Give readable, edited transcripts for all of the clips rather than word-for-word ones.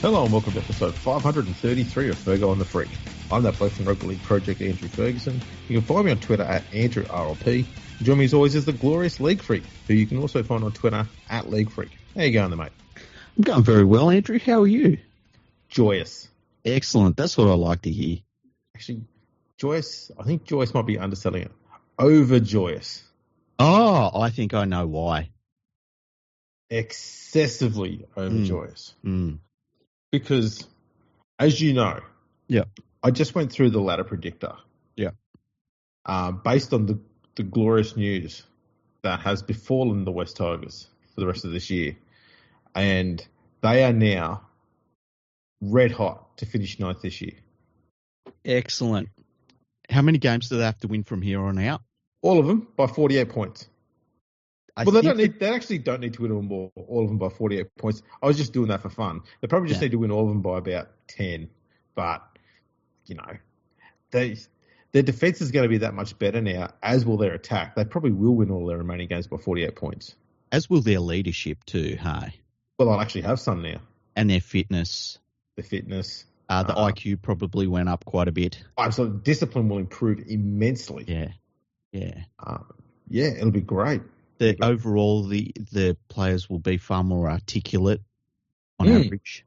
Hello and welcome to episode 533 of Fergo and the Freak. I'm that bloke from Rugby League Project, Andrew Ferguson. You can find me on Twitter at AndrewRLP. Join me as always is the glorious LeagueFreak, who you can also find on Twitter at LeagueFreak. How you going there, mate? I'm going very well, Andrew. How are you? Joyous. Excellent. That's what I like to hear. Actually, joyous, I think joyous might be underselling it. Overjoyous. Oh, I think I know why. Excessively overjoyous. Because, as you know, yeah, I just went through the ladder predictor. Yeah. Based on the glorious news that has befallen the West Tigers for the rest of this year. And they are now red hot to finish ninth this year. Excellent. How many games do they have to win from here on out? All of them by 48 points. They actually don't need to win all of them by 48 points. I was just doing that for fun. They probably just need to win all of them by about 10. But, you know, their defence is going to be that much better now, as will their attack. They probably will win all their remaining games by 48 points. As will their leadership too, hey? Well, they'll actually have some now. And their fitness. The fitness. The IQ probably went up quite a bit. So discipline will improve immensely. Yeah, it'll be great. Overall, the players will be far more articulate on average.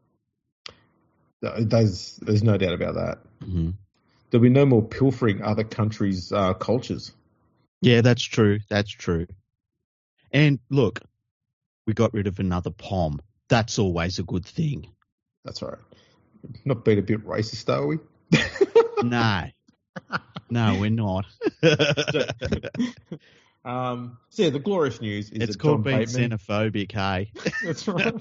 There's no doubt about that. Mm-hmm. There'll be no more pilfering other countries' cultures. Yeah, that's true. That's true. And look, we got rid of another POM. That's always a good thing. That's right. Not being a bit racist, are we? No, we're not. So the glorious news is it's that called being Bateman, xenophobic, hey? That's right.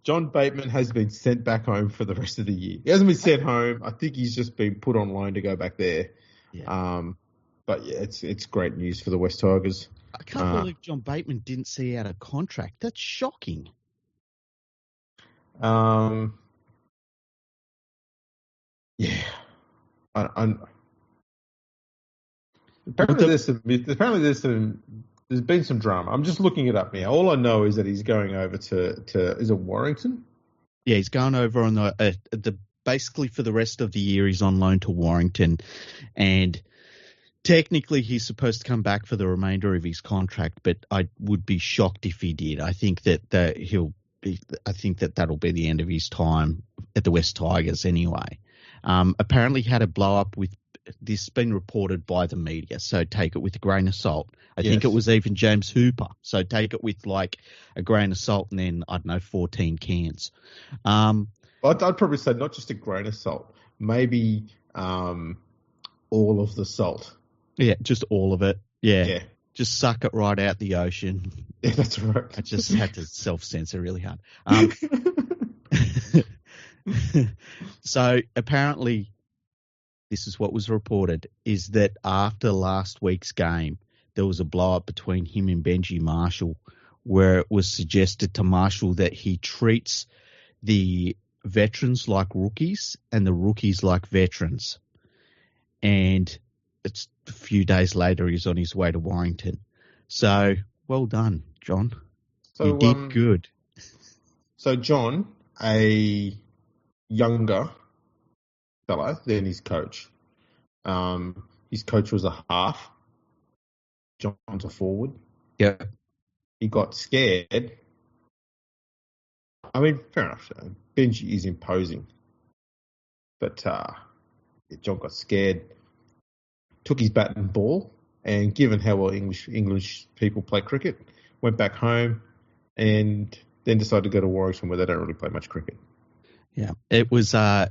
John Bateman has been sent back home for the rest of the year. He hasn't been sent home. I think he's just been put on loan to go back there. Yeah. But yeah, it's great news for the West Tigers. I can't believe John Bateman didn't see out a contract. That's shocking. Yeah. Apparently there's been some drama. I'm just looking it up now. All I know is that he's going over to is it Warrington? Yeah, he's going over on the basically for the rest of the year. He's on loan to Warrington, and technically he's supposed to come back for the remainder of his contract. But I would be shocked if he did. I think that that'll be the end of his time at the West Tigers anyway. Apparently had a blow up with. This has been reported by the media, so take it with a grain of salt. I think it was even James Hooper, so take it with like a grain of salt and then, I don't know, 14 cans. I'd probably say not just a grain of salt, maybe all of the salt. Yeah, just all of it. Yeah. Just suck it right out the ocean. Yeah, that's right. I just had to self-censor really hard. So apparently... this is what was reported, is that after last week's game, there was a blow-up between him and Benji Marshall, where it was suggested to Marshall that he treats the veterans like rookies and the rookies like veterans. And it's a few days later, he's on his way to Warrington. So, well done, John. You did good. So, John, a younger... fellow than his coach. His coach was a half. John's a forward. Yeah. He got scared. I mean, fair enough. Benji is imposing. But John got scared, took his bat and ball, and given how well English people play cricket, went back home and then decided to go to Warrington where they don't really play much cricket. Yeah, it was... I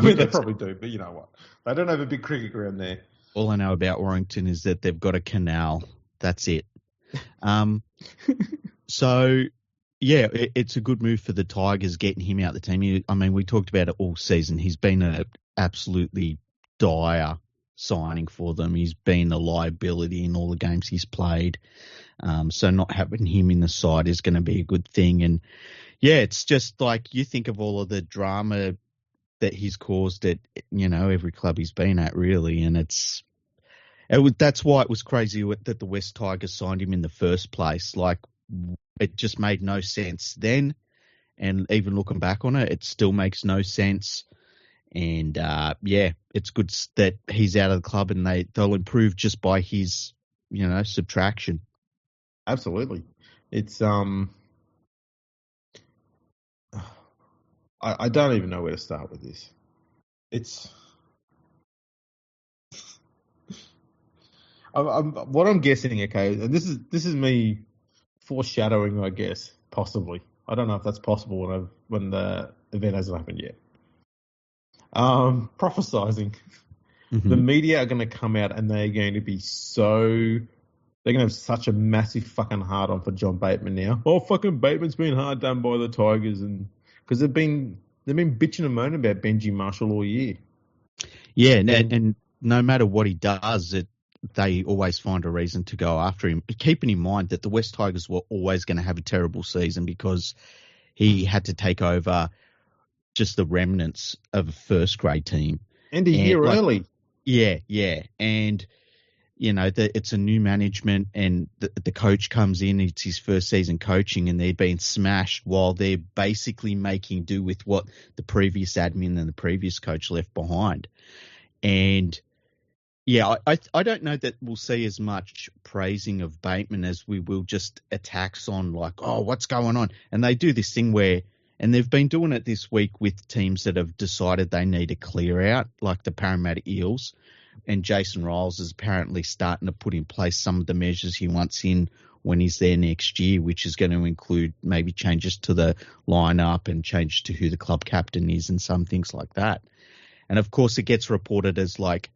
mean, they probably do, but you know what? They don't have a big cricket ground there. All I know about Warrington is that they've got a canal. That's it. So, yeah, it's a good move for the Tigers getting him out the team. I mean, we talked about it all season. He's been an absolutely dire signing for them. He's been a liability in all the games he's played. So not having him in the side is going to be a good thing. And, yeah, it's just like you think of all of the drama that he's caused at, every club he's been at, really. And that's why it was crazy that the West Tigers signed him in the first place. Like, it just made no sense then, And even looking back on it, it still makes no sense. And it's good that he's out of the club, and they'll improve just by his, subtraction. Absolutely. It's I don't even know where to start with this. It's what I'm guessing. Okay, and this is me foreshadowing, I guess, possibly. I don't know if that's possible when the event hasn't happened yet. Prophesizing. Mm-hmm. The media are going to come out and they're going to be they're going to have such a massive fucking hard on for John Bateman now. Oh, fucking Bateman's been hard done by the Tigers, and because they've been bitching and moaning about Benji Marshall all year. Yeah, and no matter what he does, they always find a reason to go after him. Keeping in mind that the West Tigers were always going to have a terrible season because he had to take over just the remnants of a first grade team. And a year early. Yeah. And, it's a new management, and the coach comes in, it's his first season coaching, and they're being smashed while they're basically making do with what the previous admin and the previous coach left behind. And, yeah, I don't know that we'll see as much praising of Bateman as we will just attacks on like, oh, what's going on? And they do this thing where, and they've been doing it this week with teams that have decided they need to clear out, like the Parramatta Eels. And Jason Riles is apparently starting to put in place some of the measures he wants in when he's there next year, which is going to include maybe changes to the lineup and changes to who the club captain is and some things like that. And, of course, it gets reported as like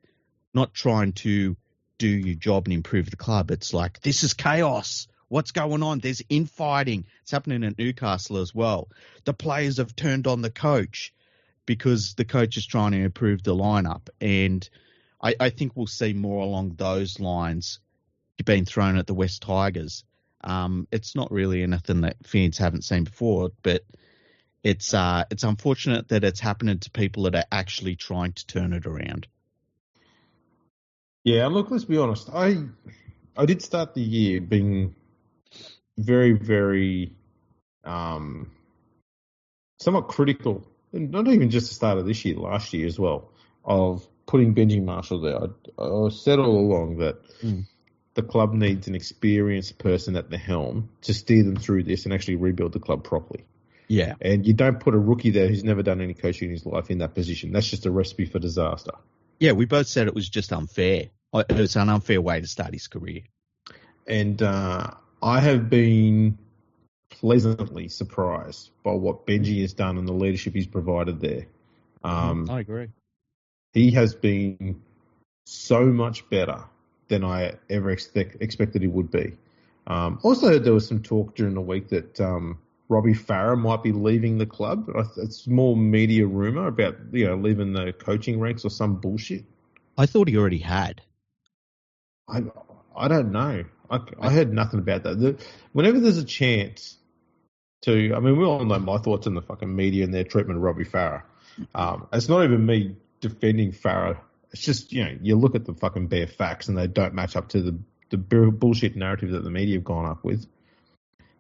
not trying to do your job and improve the club. It's like, this is chaos. What's going on? There's infighting. It's happening at Newcastle as well. The players have turned on the coach because the coach is trying to improve the lineup. And I think we'll see more along those lines being thrown at the West Tigers. It's not really anything that fans haven't seen before, but it's unfortunate that it's happening to people that are actually trying to turn it around. Yeah, look, let's be honest. I did start the year being very, very somewhat critical, and not even just the start of this year, last year as well, of putting Benji Marshall there. I said all along that the club needs an experienced person at the helm to steer them through this and actually rebuild the club properly. Yeah. And you don't put a rookie there who's never done any coaching in his life in that position. That's just a recipe for disaster. Yeah, we both said it was just unfair. It was an unfair way to start his career. And I have been pleasantly surprised by what Benji has done and the leadership he's provided there. I agree. He has been so much better than I ever expected he would be. Also, there was some talk during the week that Robbie Farah might be leaving the club. It's more media rumour about leaving the coaching ranks or some bullshit. I thought he already had. I don't know. I heard nothing about that. Whenever there's a chance we all know my thoughts on the fucking media and their treatment of Robbie Farah. It's not even me defending Farah. It's just, you look at the fucking bare facts and they don't match up to the bullshit narrative that the media have gone up with.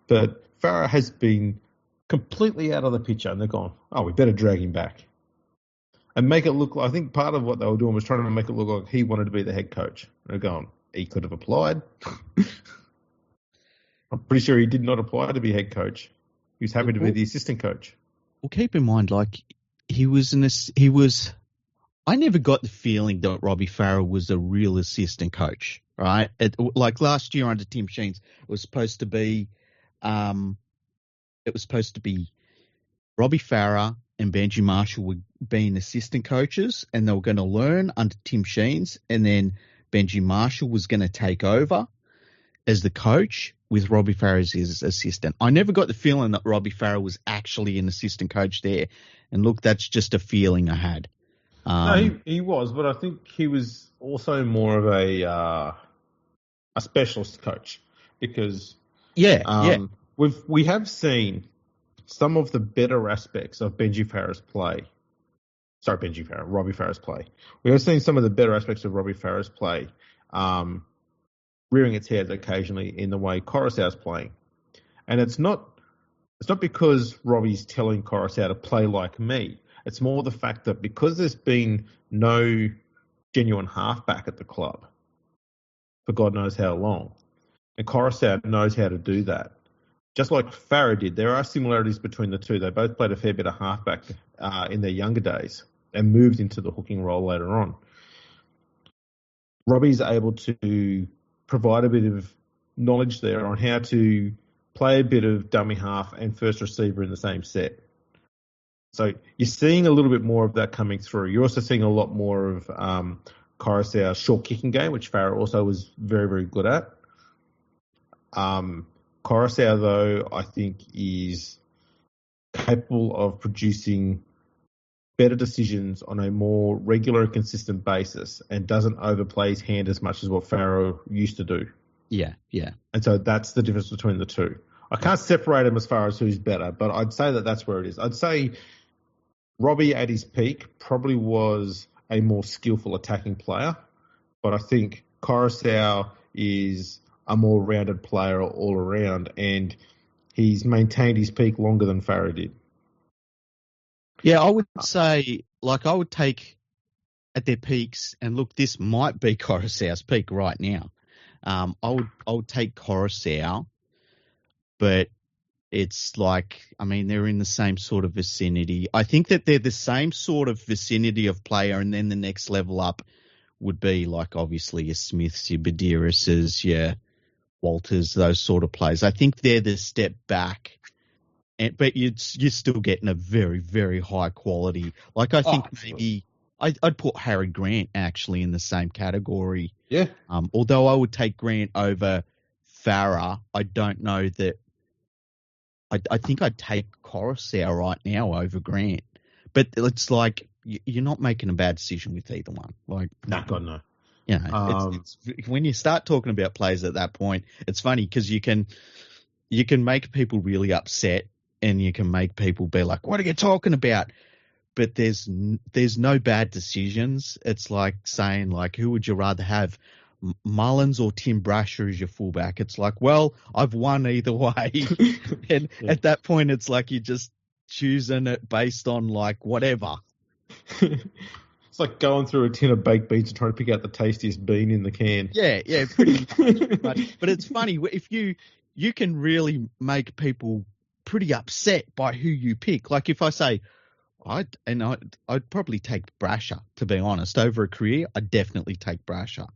But Farah has been completely out of the picture, and they're gone, oh, we better drag him back. And make it look like, I think part of what they were doing was trying to make it look like he wanted to be the head coach. And they're going, he could have applied. I'm pretty sure he did not apply to be head coach. He was happy to be the assistant coach. Well, keep in mind, like, I never got the feeling that Robbie Farah was a real assistant coach, right? Like last year under Tim Sheens, it was supposed to be Robbie Farah and Benji Marshall were being assistant coaches, and they were going to learn under Tim Sheens, and then Benji Marshall was going to take over as the coach with Robbie Farah as his assistant. I never got the feeling that Robbie Farah was actually an assistant coach there. And look, that's just a feeling I had. No, he was, but I think he was also more of a specialist coach because we have seen some of the better aspects of Robbie Farah's play. We have seen some of the better aspects of Robbie Farah's play rearing its head occasionally in the way Coruscant's playing. And it's not It's not because Robbie's telling Coruscant to play like me. It's more the fact that because there's been no genuine halfback at the club for God knows how long, and Coruscant knows how to do that. Just like Farah did, there are similarities between the two. They both played a fair bit of halfback in their younger days and moved into the hooking role later on. Robbie's able to provide a bit of knowledge there on how to play a bit of dummy half and first receiver in the same set. So you're seeing a little bit more of that coming through. You're also seeing a lot more of Coruscant's short kicking game, which Farah also was very, very good at. Coruscant, though, I think is capable of producing better decisions on a more regular and consistent basis and doesn't overplay his hand as much as what Farah used to do. Yeah. And so that's the difference between the two. I can't separate them as far as who's better, but I'd say that that's where it is. I'd say Robbie at his peak probably was a more skillful attacking player, but I think Coruscant is a more rounded player all around, and he's maintained his peak longer than Farah did. Yeah, I would say, I would take at their peaks, and look, this might be Coruscant's peak right now. I would take Coruscant, but it's they're in the same sort of vicinity. I think that they're the same sort of vicinity of player, and then the next level up would be obviously your Smiths, your Badirases, your Walters, those sort of players. I think they're the step back, but you're still getting a very, very high quality. I think maybe I'd put Harry Grant actually in the same category. Yeah. Although I would take Grant over Farah, I don't know that. I think I'd take Coruscant right now over Grant, but it's you're not making a bad decision with either one. No, God no. You know, it's when you start talking about players at that point, it's funny because you can make people really upset and you can make people be like, "What are you talking about?" But there's no bad decisions. It's like saying who would you rather have, Mullins or Tim Brasher as your fullback? It's well, I've won either way, and at that point, it's you're just choosing it based on whatever. It's like going through a tin of baked beans and trying to pick out the tastiest bean in the can. Yeah, pretty much. But it's funny if you can really make people pretty upset by who you pick. If I say I'd probably take Brasher, to be honest, over a career. I'd definitely take Brasher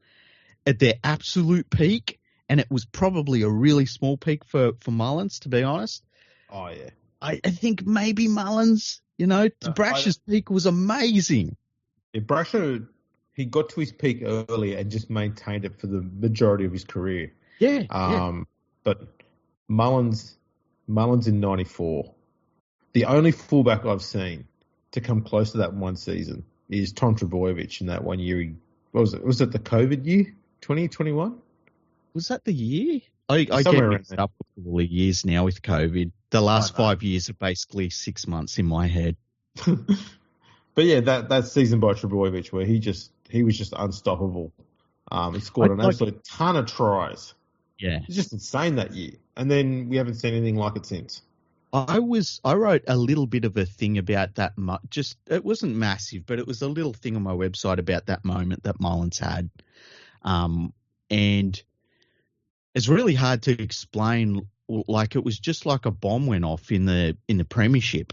at their absolute peak, and it was probably a really small peak for Mullins, to be honest. Oh yeah, I think maybe Mullins. Brasher's peak was amazing. Yeah, Brasher, he got to his peak early and just maintained it for the majority of his career. Yeah. But Mullins in '94, the only fullback I've seen to come close to that one season is Tom Trbojevic in that 1 year. What was it? Was it the COVID year, 2021? Was that the year? I get mixed up with all the years now with COVID. The last 5 years are basically 6 months in my head. But yeah, that season by Trbojevic where he was just unstoppable. He scored an absolute ton of tries. Yeah. It's just insane that year. And then we haven't seen anything like it since. I wrote a little bit of a thing about that. It wasn't massive, but it was a little thing on my website about that moment that Mullins had. And it's really hard to explain. It was just like a bomb went off in the premiership,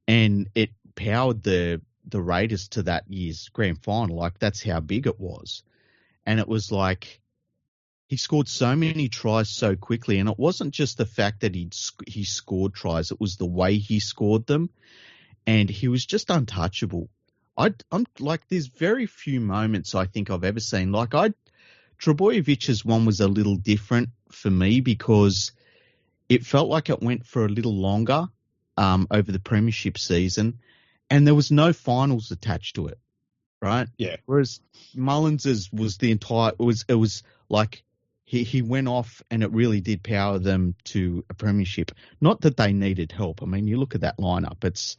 and it powered the Raiders to that year's grand final. That's how big it was. And it was he scored so many tries so quickly, and it wasn't just the fact that he scored tries; it was the way he scored them, and he was just untouchable. I'm there's very few moments I think I've ever seen Trebojevic's one was a little different for me because it felt like it went for a little longer over the premiership season, and there was no finals attached to it, right? Yeah. Whereas Mullins's was it was he went off and it really did power them to a premiership. Not that they needed help. I mean, you look at that lineup, it's,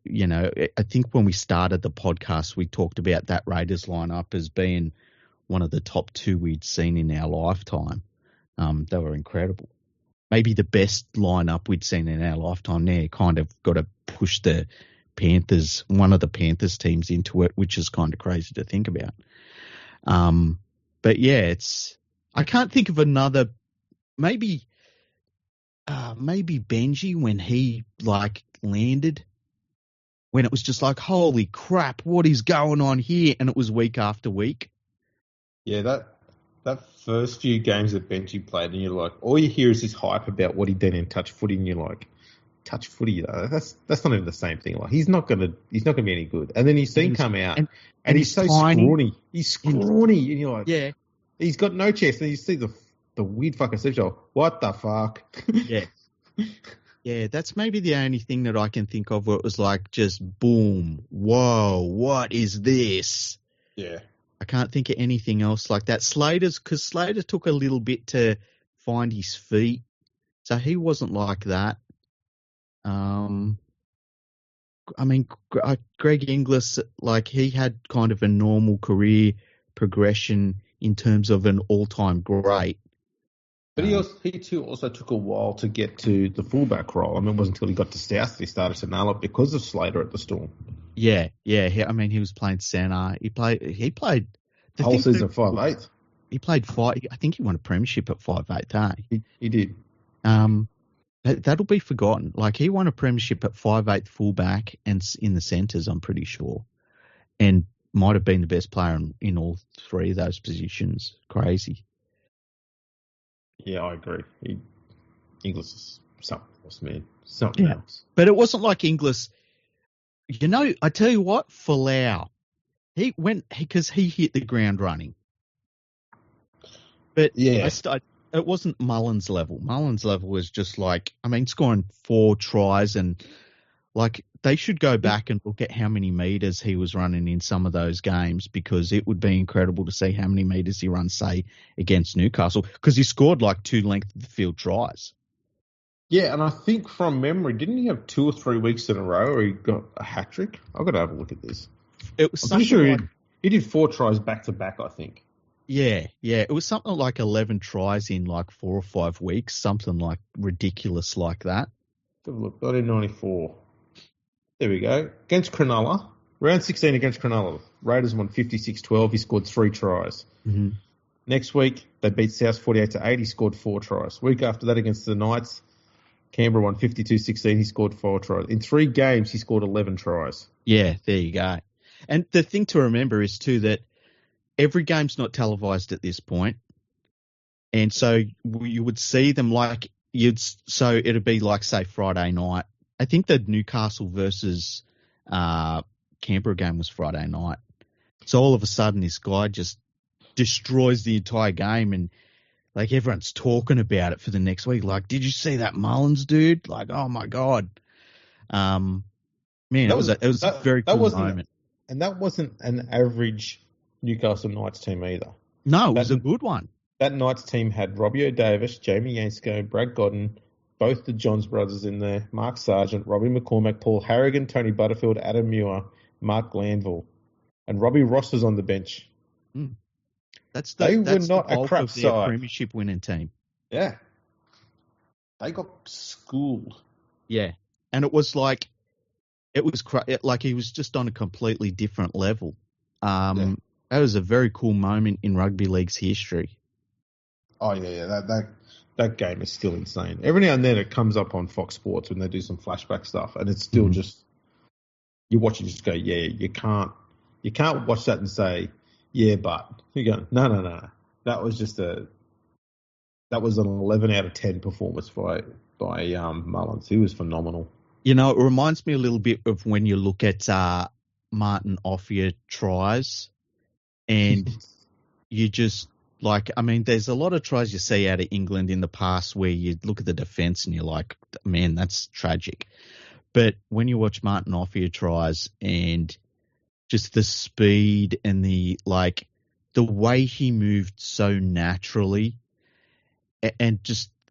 I think when we started the podcast, we talked about that Raiders lineup as being one of the top two we'd seen in our lifetime. They were incredible. maybe the best lineup we'd seen in our lifetime there. Kind of got to push the Panthers, one of the Panthers teams into it, which is kind of crazy to think about. But yeah, I can't think of another, maybe Benji when he like landed, when it was just like, holy crap, what is going on here? And it was week after week. Yeah, that first few games that Benji played, and you're like, all you hear is this hype about what he did in touch footy, and you're like, touch footy, that's not even the same thing. Like he's not gonna be any good. And then you see him come out, and he's so tiny. Scrawny. He's scrawny, and you're like, yeah, he's got no chest. And you see the weird fucking sleeve show. What the fuck? Yeah. Yeah, that's maybe the only thing that I can think of where it was like just boom, whoa, what is this? Yeah. I can't think of anything else like that. Because Slater took a little bit to find his feet, so he wasn't like that. I mean, Greg Inglis, like he had kind of a normal career progression in terms of an all-time great. But he too also took a while to get to the fullback role. I mean, it wasn't until he got to South that he started to nail it because of Slater at the Storm. Yeah. I mean, he was playing centre. He played the whole season 5'8". He played 5. I think he won a premiership at 5'8". He did. That'll be forgotten. Like he won a premiership at 5'8" fullback and in the centres, I'm pretty sure, and might have been the best player in all three of those positions. Crazy. Yeah, I agree. Inglis is something else, man. Something else. But it wasn't like Inglis. You know, I tell you what, Folau, because he hit the ground running. But yeah, it wasn't Mullins level. Mullins level was just like, I mean, scoring 4 tries and like they should go back and look at how many meters he was running in some of those games, because it would be incredible to see how many meters he runs, say, against Newcastle, because he scored like 2 length of the field tries. Yeah, and I think from memory, didn't he have 2 or 3 weeks in a row where he got a hat trick? I've got to have a look at this. I'm pretty sure he did 4 tries back to back, I think. Yeah. It was something like 11 tries in like 4 or 5 weeks, something like ridiculous like that. Have a look, 1994. There we go. Against Cronulla, round 16 against Cronulla, Raiders won 56-12. He scored 3 tries. Mm-hmm. Next week, they beat South 48-8. He scored 4 tries. Week after that, against the Knights, Canberra won 52-16. He scored 4 tries. In 3 games, he scored 11 tries. Yeah, there you go. And the thing to remember is, too, that every game's not televised at this point. And so you would see them like so it'd be like, say, Friday night. I think the Newcastle versus Canberra game was Friday night. So all of a sudden this guy just destroys the entire game, and like everyone's talking about it for the next week. Like, did you see that Mullins dude? Like, oh my God. Man, it was a very cool moment. And that wasn't an average Newcastle Knights team either. No, it was a good one. That Knights team had Robbie O'Davis, Jamie Yansko, Brad Godden, both the Johns brothers in there, Mark Sargent, Robbie McCormack, Paul Harrigan, Tony Butterfield, Adam Muir, Mark Glanville, and Robbie Ross was on the bench. Mm. They were not a crap side. Premiership winning team. Yeah. They got schooled. Yeah. And it was like, he was just on a completely different level. That was a very cool moment in rugby league's history. Oh, yeah. That game is still insane. Every now and then it comes up on Fox Sports when they do some flashback stuff, and it's still just, you watch it and just go, yeah, you can't watch that and say, yeah, but you go, no. That was an 11 out of 10 performance by Mullins. He was phenomenal. You know, it reminds me a little bit of when you look at Martin Offia tries, and you just, like, I mean, there's a lot of tries you see out of England in the past where you look at the defence and you're like, man, that's tragic. But when you watch Martin Offia tries and just the speed and the way he moved so naturally, and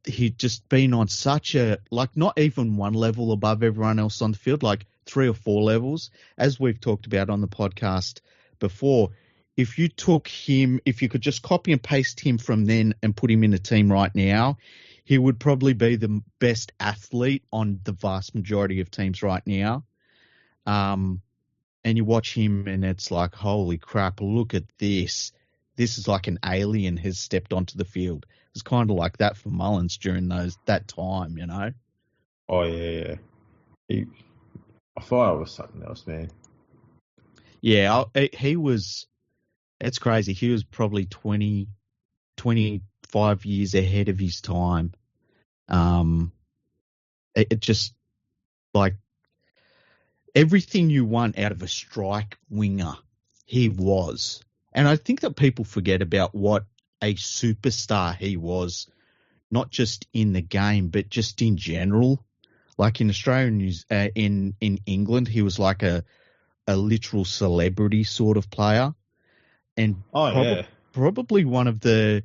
he'd just been on such a, like, not even one level above everyone else on the field, like 3 or 4 levels, as we've talked about on the podcast before. If you took him, if you could just copy and paste him from then and put him in a team right now, he would probably be the best athlete on the vast majority of teams right now. And you watch him and it's like, holy crap, look at this. This is like an alien has stepped onto the field. It was kind of like that for Mullins during that time, you know? Oh, yeah. I thought it was something else, man. Yeah, he was, it's crazy. He was probably 25 years ahead of his time. It just, like, everything you want out of a strike winger, he was. And I think that people forget about what a superstar he was, not just in the game, but just in general. Like in Australia and in England, he was like a literal celebrity sort of player. And probably one of the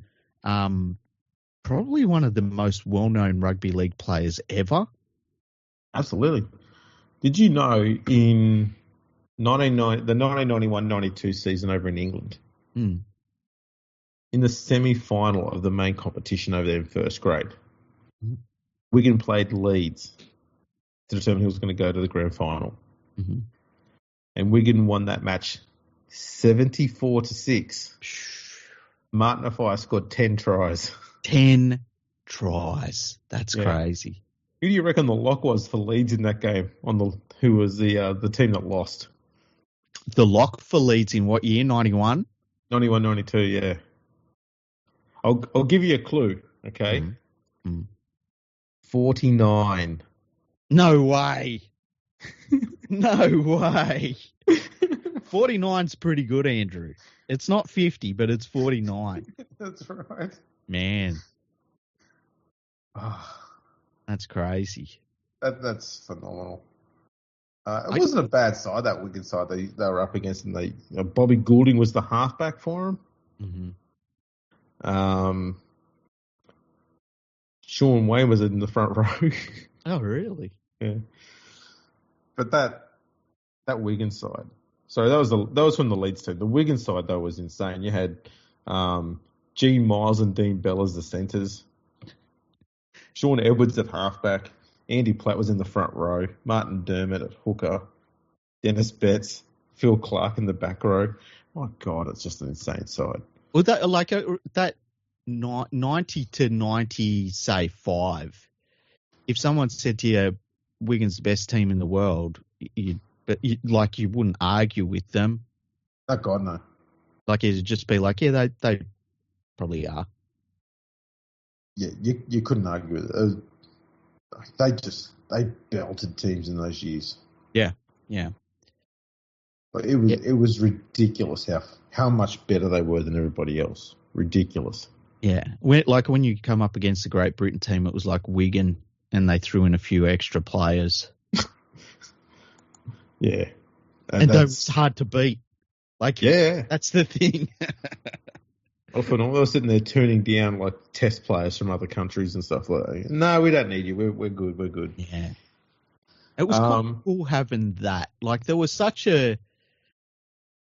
most well-known rugby league players ever. Absolutely. Did you know in the 1991-92 season over in England, in the semi-final of the main competition over there in first grade, Wigan played Leeds to determine who was going to go to the grand final. Mm-hmm. And Wigan won that match 74-6. Martin Afai scored 10 tries. 10 tries. That's crazy. Who do you reckon the lock was for Leeds in that game? Who was the team that lost? The lock for Leeds in what year? 91? 91-92, yeah. I'll give you a clue, okay? 49. No way. No way. 49's pretty good, Andrew. It's not 50, but it's 49. That's right. Man. That's crazy. That's phenomenal. It wasn't a bad side, that Wigan side they were up against. And Bobby Goulding was the halfback for him. Mm-hmm. Sean Wayne was in the front row. Oh, really? Yeah. But that Wigan side. So that was from the Leeds team. The Wigan side though was insane. You had Gene Miles and Dean Bell as the centres. Sean Edwards at halfback. Andy Platt was in the front row. Martin Dermott at hooker. Dennis Betts, Phil Clark in the back row. My God, it's just an insane side. Well, that 90 to 90, say 5. If someone said to you, Wigan's the best team in the world, you wouldn't argue with them. Oh God, no. Like it'd just be like, yeah, they probably are. Yeah, you couldn't argue with it. They belted teams in those years. Yeah. But it was ridiculous how much better they were than everybody else. Ridiculous. Yeah. When you come up against the Great Britain team, it was like Wigan and they threw in a few extra players. Yeah. And that was hard to beat. That's the thing. Often I was sitting there turning down like test players from other countries and stuff like that. No, we don't need you. We're good. Yeah. It was kind of cool having that. Like there was such a...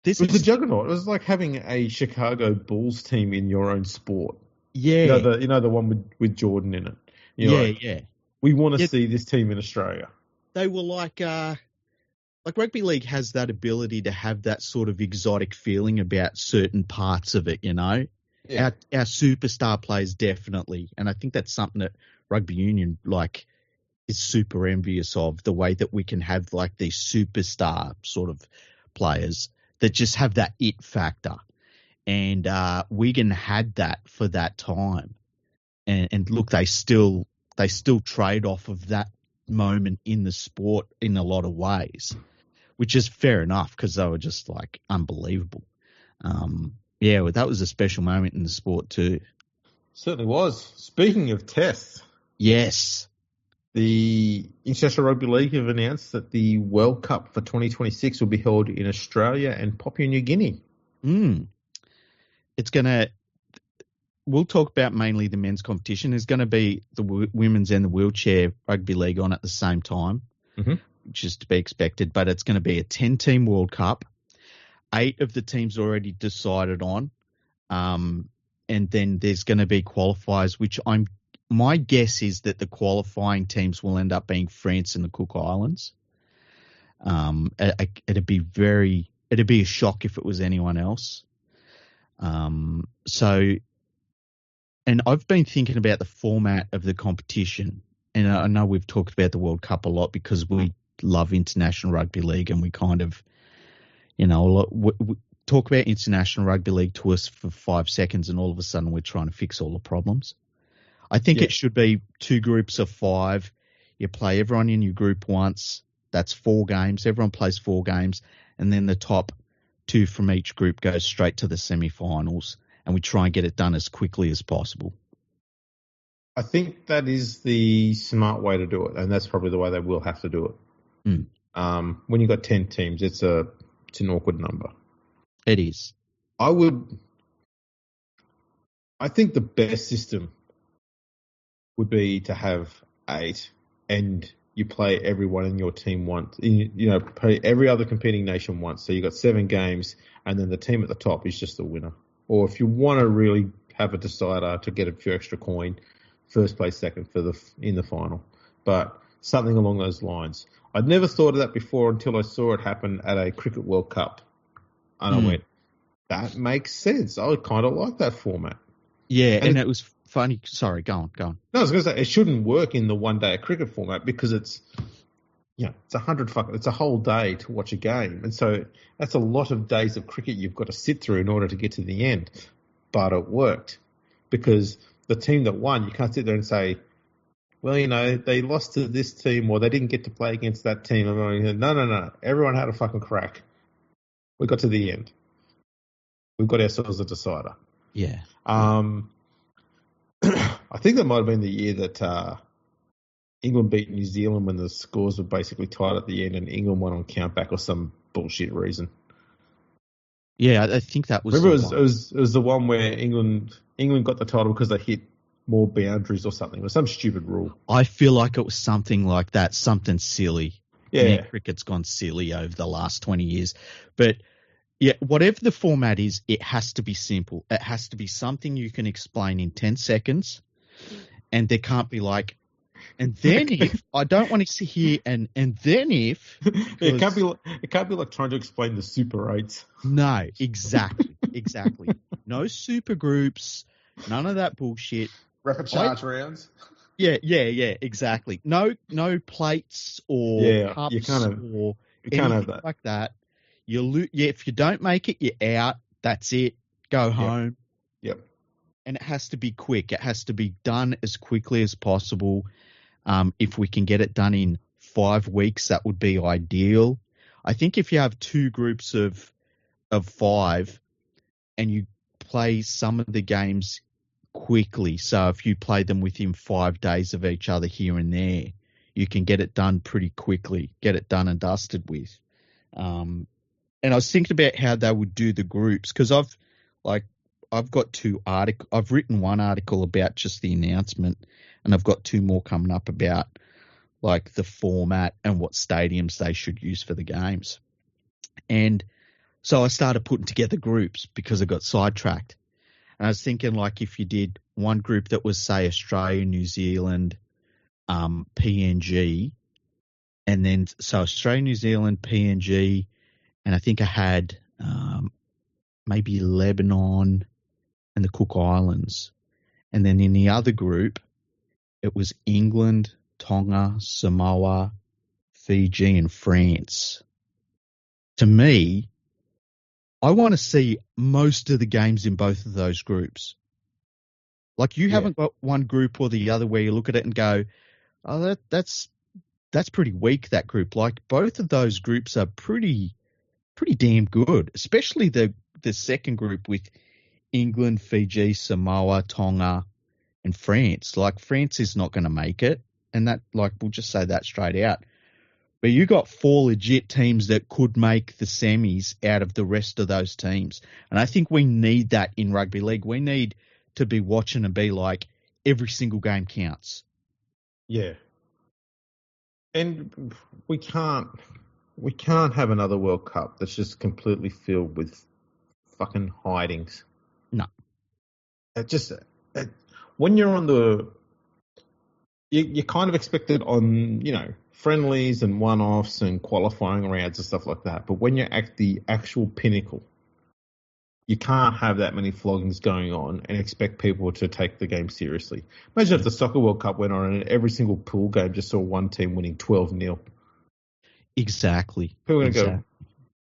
It was a juggernaut. It was like having a Chicago Bulls team in your own sport. Yeah. You know the one with Jordan in it. Yeah. We want to see this team in Australia. They were like rugby league has that ability to have that sort of exotic feeling about certain parts of it, you know? Yeah. Our superstar players definitely. And I think that's something that rugby union is super envious of, the way that we can have like these superstar sort of players that just have that it factor. And Wigan had that for that time. And look, they still trade off of that moment in the sport in a lot of ways, which is fair enough because they were just like unbelievable. That was a special moment in the sport too. Certainly was. Speaking of tests. Yes. The International Rugby League have announced that the World Cup for 2026 will be held in Australia and Papua New Guinea. We'll talk about mainly the men's competition. There's going to be the women's and the wheelchair rugby league on at the same time, which is to be expected. But it's going to be a 10-team World Cup. 8 of the teams already decided on. And then there's going to be qualifiers, which I'm my guess is that the qualifying teams will end up being France and the Cook Islands. It'd be a shock if it was anyone else. And I've been thinking about the format of the competition, and I know we've talked about the World Cup a lot because we love international rugby league, and we kind of, we talk about international rugby league to us for 5 seconds, and all of a sudden we're trying to fix all the problems. I think it should be 2 groups of 5. You play everyone in your group once. That's 4 games. Everyone plays 4 games, and then the top 2 from each group goes straight to the semi-finals, and we try and get it done as quickly as possible. I think that is the smart way to do it, and that's probably the way they will have to do it. When you've got 10 teams, it's an awkward number. It is. I think the best system would be to have 8, and you play everyone in your team once. Play every other competing nation once. So you've got 7 games, and then the team at the top is just the winner. Or if you want to really have a decider to get a few extra coin, first place, second in the final. But something along those lines. I'd never thought of that before until I saw it happen at a Cricket World Cup. And I went, that makes sense. I kind of like that format. Yeah, and it was funny. Sorry, go on. No, I was going to say, it shouldn't work in the one-day cricket format because it's a whole day to watch a game. And so that's a lot of days of cricket you've got to sit through in order to get to the end. But it worked because the team that won, you can't sit there and say, well, they lost to this team or they didn't get to play against that team. No. Everyone had a fucking crack. We got to the end. We've got ourselves a decider. Yeah. I think that might have been the year that England beat New Zealand when the scores were basically tied at the end and England won on countback or some bullshit reason. Yeah, I think that was. Remember, it was the one where England got the title because they hit more boundaries or something, or some stupid rule. I feel like it was something like that, something silly. Yeah, cricket's gone silly over the last 20 years, but yeah, whatever the format is, it has to be simple. It has to be something you can explain in 10 seconds, and there can't be like. And then if I don't want to see here, and then if it can't be like trying to explain the Super 8s. No, exactly. No super groups, none of that bullshit. Rapid charge rounds. Yeah, exactly. No plates or cups you can't have that like that. If you don't make it, you're out. That's it. Go home. Yep. And it has to be quick. It has to be done as quickly as possible. If we can get it done in 5 weeks, that would be ideal. I think if you have 2 groups of 5 and you play some of the games quickly, so if you play them within 5 days of each other here and there, you can get it done pretty quickly, get it done and dusted with. And I was thinking about how they would do the groups because I've got 2 articles. I've written one article about just the announcement, and I've got 2 more coming up about like the format and what stadiums they should use for the games. And so I started putting together groups because I got sidetracked. And I was thinking like if you did one group that was say Australia, New Zealand, PNG, and then so Australia, New Zealand, PNG, and I think I had maybe Lebanon and the Cook Islands. And then in the other group, it was England, Tonga, Samoa, Fiji, and France. To me, I want to see most of the games in both of those groups. Like you haven't got one group or the other where you look at it and go, oh, that's pretty weak, that group. Like both of those groups are pretty damn good, especially the second group with England, Fiji, Samoa, Tonga, and France. Like France is not going to make it, and that we'll just say that straight out. But you got 4 legit teams that could make the semis out of the rest of those teams, and I think we need that in rugby league. We need to be watching and be like every single game counts. Yeah, and we can't have another World Cup that's just completely filled with fucking hidings. No. When you're on the you kind of expect it on, friendlies and one-offs and qualifying rounds and stuff like that. But when you're at the actual pinnacle, you can't have that many floggings going on and expect people to take the game seriously. Imagine if the Soccer World Cup went on and every single pool game just saw one team winning 12-0. Exactly. People are going to go,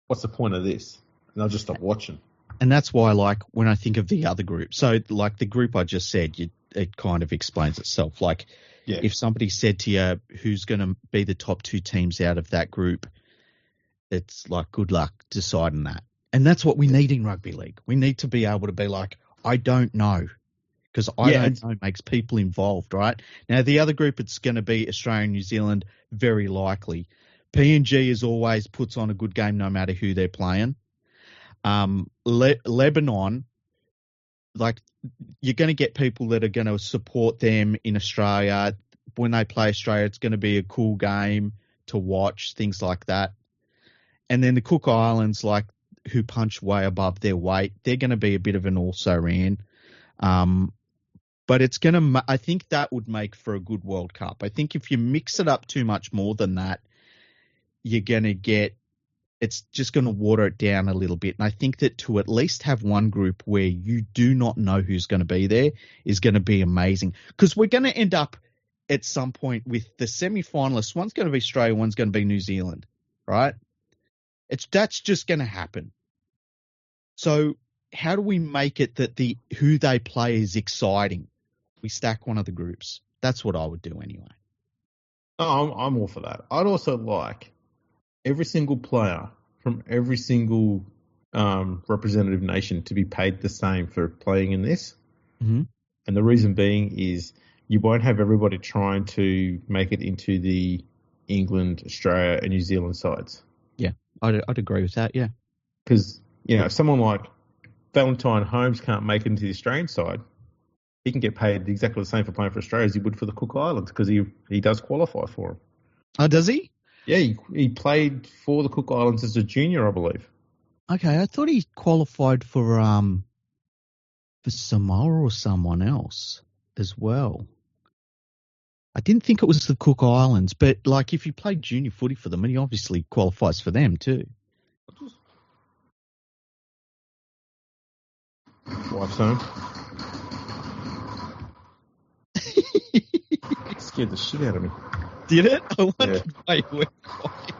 what's the point of this? And they'll just stop watching. And that's why, like, when I think of the other group, so, like, the group I just said, it kind of explains itself. Like, if somebody said to you, who's going to be the top two teams out of that group, it's like, good luck deciding that. And that's what we need in rugby league. We need to be able to be like, I don't know, because I don't know makes people involved, right? Now, the other group, it's going to be Australia and New Zealand, very likely. PNG as always puts on a good game no matter who they're playing. Lebanon, like, you're going to get people that are going to support them in Australia. When they play Australia, it's going to be a cool game to watch, things like that. And then the Cook Islands, like, who punch way above their weight, they're going to be a bit of an also-ran. But it's going to, I think that would make for a good World Cup. I think if you mix it up too much more than that, you're going to get, it's just going to water it down a little bit. And I think that to at least have one group where you do not know who's going to be there is going to be amazing. Because we're going to end up at some point with the semi-finalists. One's going to be Australia, one's going to be New Zealand, right? That's just going to happen. So how do we make it that who they play is exciting? We stack one of the groups. That's what I would do anyway. Oh, I'm all for that. I'd also like every single player from every single representative nation to be paid the same for playing in this. Mm-hmm. And the reason being is you won't have everybody trying to make it into the England, Australia, and New Zealand sides. Yeah, I'd agree with that, yeah. Because, someone like Valentine Holmes can't make it into the Australian side. He can get paid exactly the same for playing for Australia as he would for the Cook Islands because he does qualify for them. Oh, does he? Yeah, he played for the Cook Islands as a junior, I believe. Okay, I thought he qualified for Samoa or someone else as well. I didn't think it was the Cook Islands, but like if he played junior footy for them, and he obviously qualifies for them too. Wife's home. Scared the shit out of me. Did it? I wondered why you were quiet.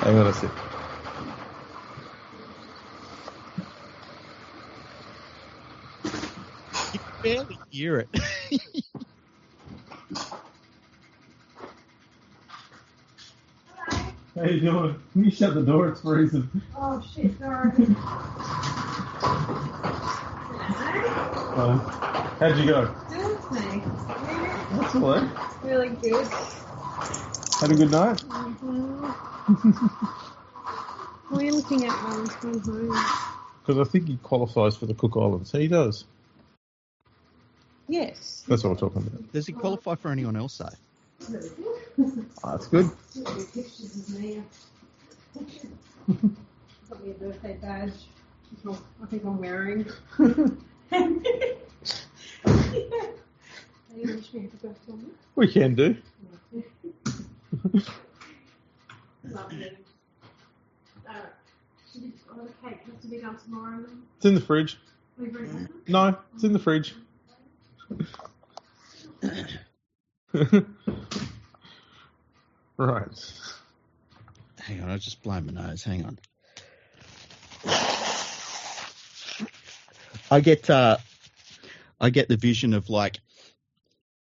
Hang on a sec. You can barely hear it. How you doing? Can you shut the door? It's freezing. Oh shit, sorry. How'd you go? Good, thanks. That's all right. Really good. Had a good night? Mm-hmm. What are you looking at while I'm going home? Because I think he qualifies for the Cook Islands. He does. Yes. That's what I'm talking about. Does he qualify for anyone else, though? Oh, that's good. Pictures of me. Got me a birthday badge. I think I'm wearing. You wish me happy birthday on me? We can do. Lovely. Should we order the cake? Has to be done tomorrow. It's in the fridge. We bring it. No, it's in the fridge. Right. Hang on, I'll just blow my nose. Hang on. I get the vision of like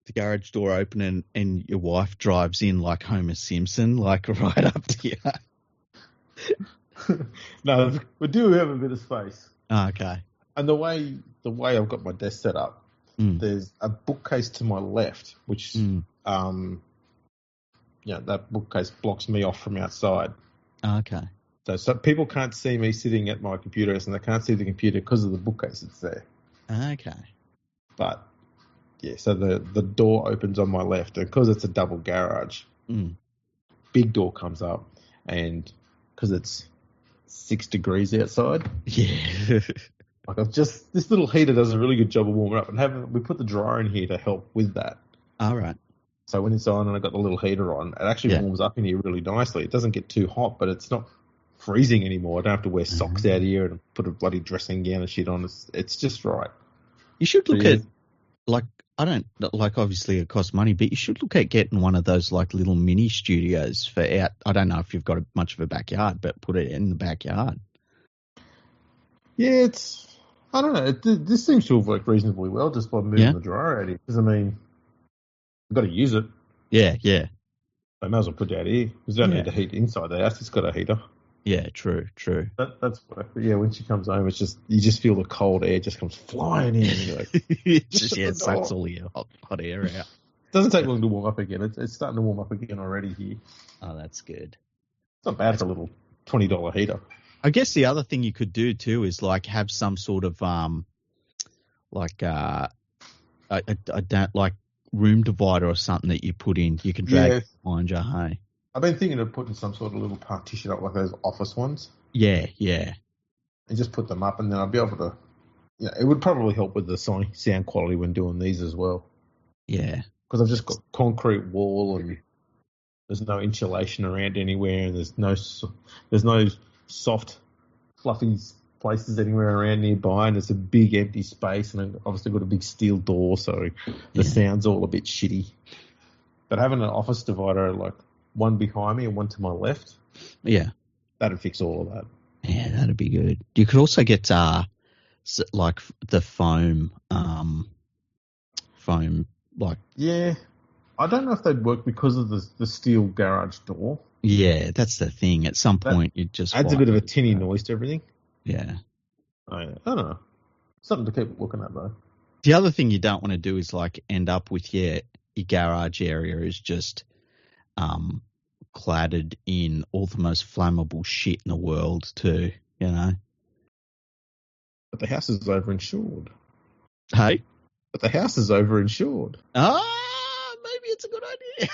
the garage door opening and your wife drives in like Homer Simpson, like right up to you. No, we do have a bit of space. Oh, okay. And the way I've got my desk set up, there's a bookcase to my left, which that bookcase blocks me off from outside. Okay. So people can't see me sitting at my computer, and they can't see the computer because of the bookcase that's there. Okay. But yeah, so the door opens on my left, and because it's a double garage, big door comes up, and because it's 6 degrees outside, yeah, Like this little heater does a really good job of warming up, and we put the dryer in here to help with that. All right. So when it's on and I've got the little heater on, it actually warms up in here really nicely. It doesn't get too hot, but it's not freezing anymore. I don't have to wear socks out here and put a bloody dressing gown and shit on. It's just right. You should look at, obviously it costs money, but you should look at getting one of those like little mini studios for out. I don't know if you've got much of a backyard, but put it in the backyard. Yeah, I don't know. This seems to have worked reasonably well just by moving the dryer out here. Because, I mean, you've got to use it. Yeah. I may as well put it out here. Because you don't need to heat inside the house. It's got a heater. Yeah, true. That's what. Yeah, when she comes home, you just feel the cold air just comes flying in. And you're like, it sucks all your hot air out. It doesn't take long to warm up again. It's starting to warm up again already here. Oh, that's good. It's not bad for a little $20 heater. I guess the other thing you could do too is like have some sort of I don't like room divider or something that you put in. You can drag behind you. Hey, I've been thinking of putting some sort of little partition up like those office ones. Yeah. And just put them up, and then I'll be able to. Yeah, it would probably help with the sound quality when doing these as well. Yeah, because I've just got concrete wall and there's no insulation around anywhere, and there's no soft, fluffy places anywhere around nearby, and it's a big empty space, and I've obviously got a big steel door, so the sound's all a bit shitty. But having an office divider, like one behind me and one to my left, that'd fix all of that. Yeah, that'd be good. You could also get like the foam, like. Yeah, I don't know if they'd work because of the steel garage door. Yeah, that's the thing. At some point, you just adds a bit of a tinny noise to everything. Yeah. I don't know. Something to keep looking at, though. The other thing you don't want to do is like end up with your garage area is just cladded in all the most flammable shit in the world too, you know. But the house is overinsured. Hey? But the house is overinsured. Maybe it's a good idea.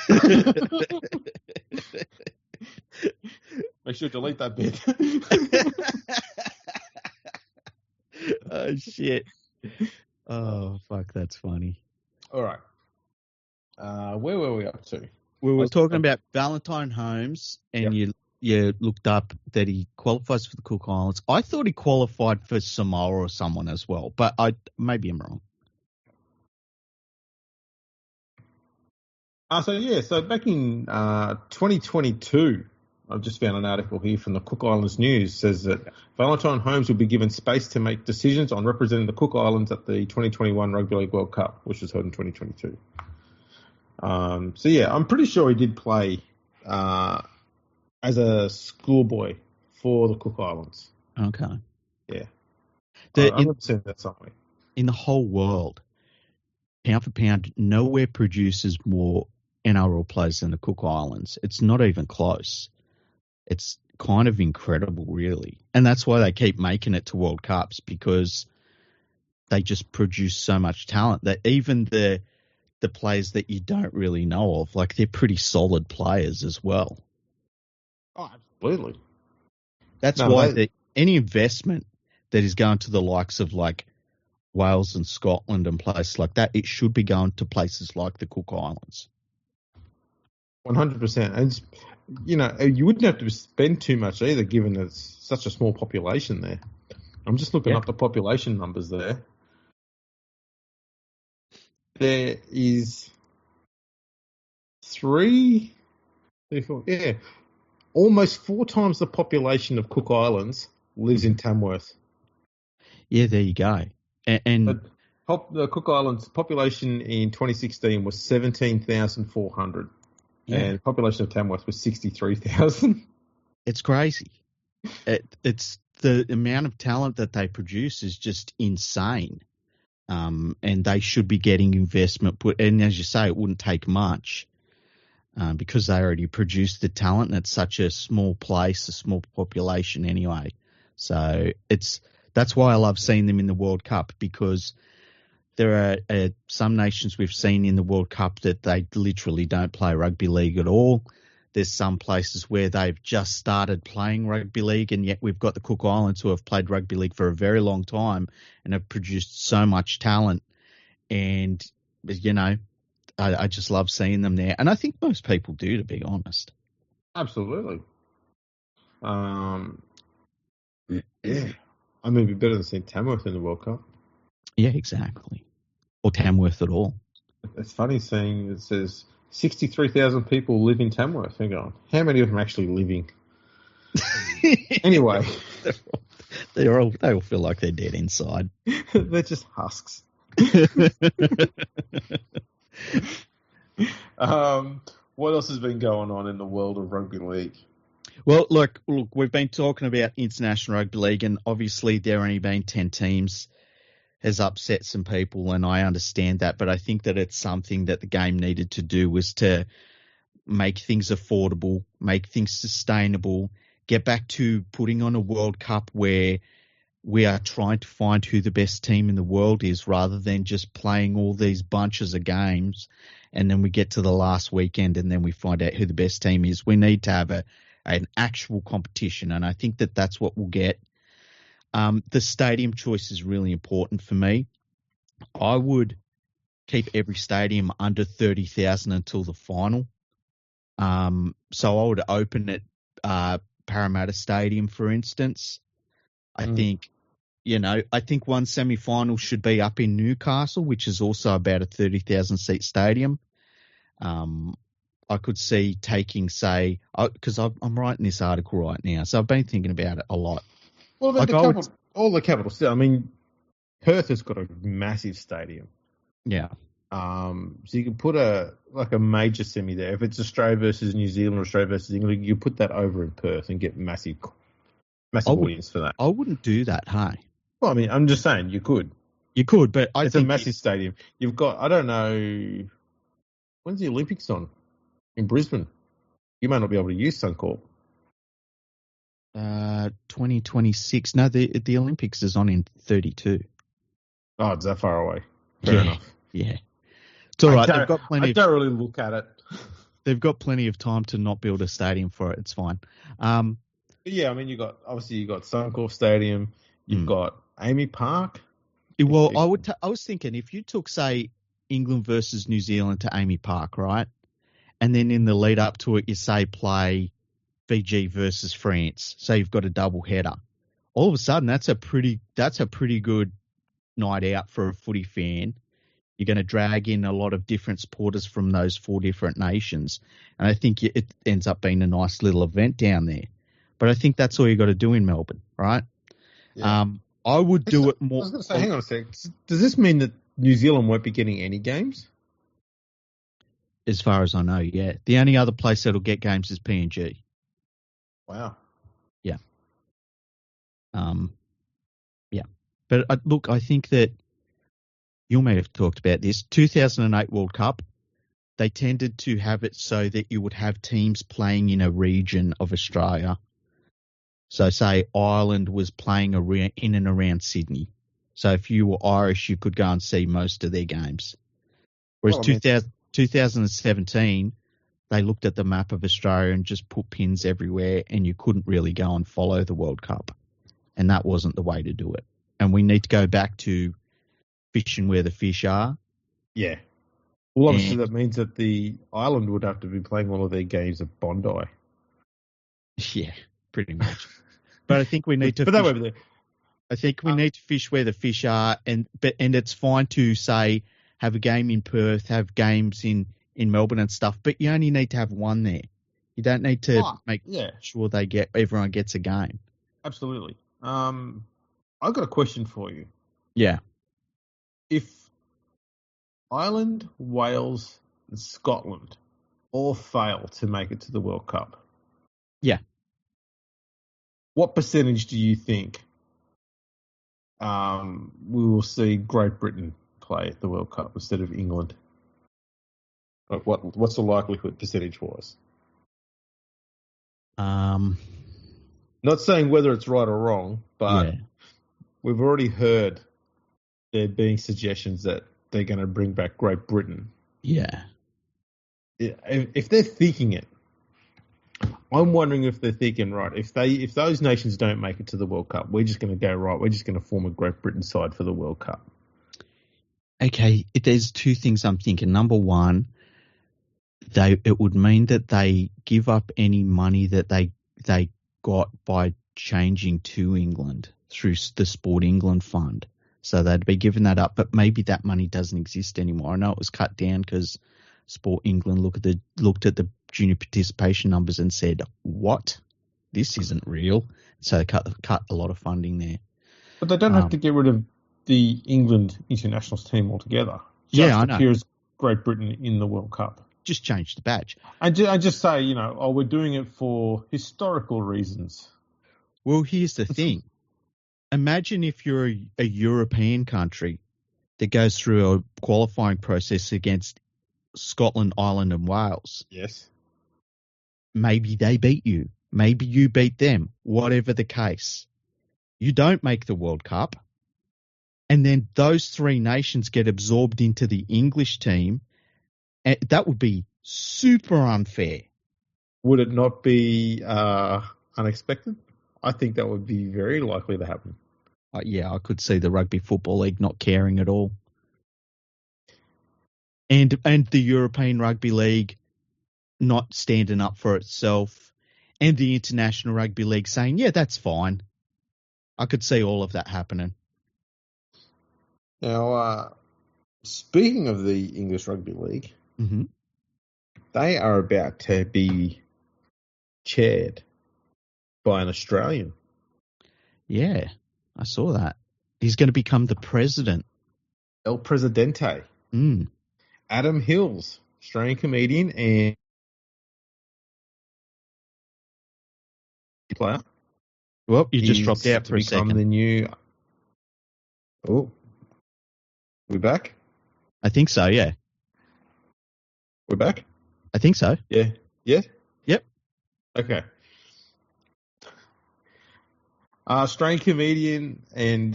Make sure to delete that bit. Oh, shit. Oh, fuck, that's funny. All right. Where were we up to? We were talking about Valentine Holmes, and you looked up that he qualifies for the Cook Islands. I thought he qualified for Samoa or someone as well, but maybe I'm wrong. So back in 2022, I've just found an article here from the Cook Islands News, says that Valentine Holmes will be given space to make decisions on representing the Cook Islands at the 2021 Rugby League World Cup, which was held in 2022. I'm pretty sure he did play as a schoolboy for the Cook Islands. Okay. Yeah. I've seen that somewhere. In the whole world, pound for pound, nowhere produces more NRL players than the Cook Islands. It's not even close. It's kind of incredible, really. And that's why they keep making it to World Cups, because they just produce so much talent that even the players that you don't really know of, like, they're pretty solid players as well. Oh, absolutely. That's why any investment that is going to the likes of, like, Wales and Scotland and places like that, it should be going to places like the Cook Islands. 100%. And, you wouldn't have to spend too much either, given it's such a small population there. I'm just looking up the population numbers there. There is almost 4 times the population of Cook Islands lives in Tamworth. Yeah, there you go. And the Cook Islands population in 2016 was 17,400, and the population of Tamworth was 63,000. It's crazy. It's the amount of talent that they produce is just insane. And they should be getting investment put. And as you say, it wouldn't take much because they already produce the talent, and it's such a small place, a small population anyway. So that's why I love seeing them in the World Cup, because there are some nations we've seen in the World Cup that they literally don't play rugby league at all. there's some places where they've just started playing rugby league, and yet we've got the Cook Islands who have played rugby league for a very long time and have produced so much talent. And, you know, I just love seeing them there. And I think most people do, to be honest. Absolutely. Yeah. I mean, it'd be better than seeing Tamworth in the World Cup. Yeah, exactly. Or Tamworth at all. It's funny seeing it says 63,000 people live in Tamworth. And going, how many of them are actually living? Anyway. They all feel like they're dead inside. They're just husks. What else has been going on in the world of rugby league? Well, look, we've been talking about international rugby league, and obviously there only been 10 teams has upset some people, and I understand that, but I think that it's something that the game needed to do, was to make things affordable, make things sustainable, get back to putting on a World Cup where we are trying to find who the best team in the world is, rather than just playing all these bunches of games and then we get to the last weekend and then we find out who the best team is. We need to have an actual competition, and I think that that's what we'll get. The stadium choice is really important for me. I would keep every stadium under 30,000 until the final. So I would open at Parramatta Stadium, for instance. I think one semi-final should be up in Newcastle, which is also about a 30,000 seat stadium. I could see taking, say, because I'm writing this article right now, so I've been thinking about it a lot. Well, all the capital cities. I mean, Perth has got a massive stadium. Yeah. So you can put a major semi there. If it's Australia versus New Zealand or Australia versus England, you put that over in Perth and get massive audience for that. I wouldn't do that, hey? Well, I mean, I'm just saying you could. You could, but it's a massive stadium. You've got, I don't know, when's the Olympics on? In Brisbane. You may not be able to use Suncorp. 2026. No, the Olympics is on in 32. Oh, it's that far away. Fair enough. Yeah. It's all right. They've got plenty. I don't really look at it. They've got plenty of time to not build a stadium for it. It's fine. Yeah, I mean, you got Suncorp Stadium. You've got Amy Park. Well, I was thinking if you took, say, England versus New Zealand to Amy Park, right, and then in the lead up to it, you say play Fiji versus France, so you've got a double header. All of a sudden, that's a pretty good night out for a footy fan. You're going to drag in a lot of different supporters from those 4 different nations, and I think it ends up being a nice little event down there. But I think that's all you got to do in Melbourne, right? Yeah. I would do it more. I was going to say, hang on a sec. Does this mean that New Zealand won't be getting any games? As far as I know, yeah. The only other place that'll get games is PNG. Wow. Yeah. Yeah. But look, I think that you may have talked about this. 2008 World Cup, they tended to have it so that you would have teams playing in a region of Australia. So, say Ireland was playing in and around Sydney. So, if you were Irish, you could go and see most of their games. Whereas 2017, they looked at the map of Australia and just put pins everywhere, and you couldn't really go and follow the World Cup. And that wasn't the way to do it. And we need to go back to fishing where the fish are. Yeah. Well, obviously that means that the island would have to be playing all of their games at Bondi. Yeah, pretty much. But I think we need to. But that won't be there. I think we need to fish where the fish are, and it's fine to say have a game in Perth, have games in Melbourne and stuff, but you only need to have one there. You don't need to make sure everyone gets a game. Absolutely. I've got a question for you. Yeah. If Ireland, Wales, and Scotland all fail to make it to the World Cup, yeah, what percentage do you think we will see Great Britain play at the World Cup instead of England? Like what's the likelihood percentage-wise? Not saying whether it's right or wrong, but we've already heard there being suggestions that they're going to bring back Great Britain. Yeah. If they're thinking it, I'm wondering if they're thinking, right, if those nations don't make it to the World Cup, we're just going to go, right, we're just going to form a Great Britain side for the World Cup. Okay, there's two things I'm thinking. Number one, it would mean that they give up any money that they got by changing to England through the Sport England Fund. So they'd be giving that up, but maybe that money doesn't exist anymore. I know it was cut down because Sport England looked at the junior participation numbers and said, "What? This isn't real." So they cut a lot of funding there. But they don't have to get rid of the England internationals team altogether. I know. Appear as Great Britain in the World Cup. Just change the badge. I just say, we're doing it for historical reasons. Well, here's the thing. Imagine if you're a European country that goes through a qualifying process against Scotland, Ireland, and Wales. Yes. Maybe they beat you. Maybe you beat them. Whatever the case. You don't make the World Cup. And then those three nations get absorbed into the English team. And that would be super unfair. Would it not be unexpected? I think that would be very likely to happen. I could see the Rugby Football League not caring at all. And the European Rugby League not standing up for itself, and the International Rugby League saying, yeah, that's fine. I could see all of that happening. Now, speaking of the English Rugby League, mm-hmm. They are about to be chaired by an Australian. Yeah, I saw that. He's going to become the president. El Presidente. Mm. Adam Hills, Australian comedian and player. Well, you just dropped out for a second. The new. Oh, we back? I think so. Yeah, we're back. I think so. Yeah. Yeah. Yep. Okay. Australian comedian and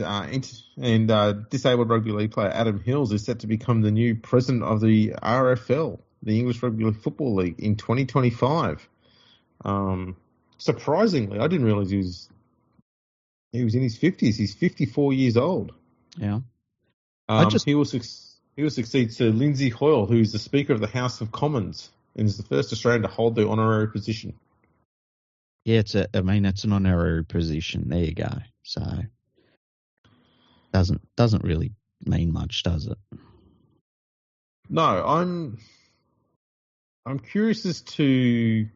disabled rugby league player Adam Hills is set to become the new president of the RFL, the English Rugby Football League, in 2025. Surprisingly, I didn't realise he was in his 50s. He's 54 years old. Yeah. He will succeed Sir Lindsay Hoyle, who is the Speaker of the House of Commons and is the first Australian to hold the honorary position. Yeah, it's an honorary position. There you go. So doesn't really mean much, does it? No, I'm curious as to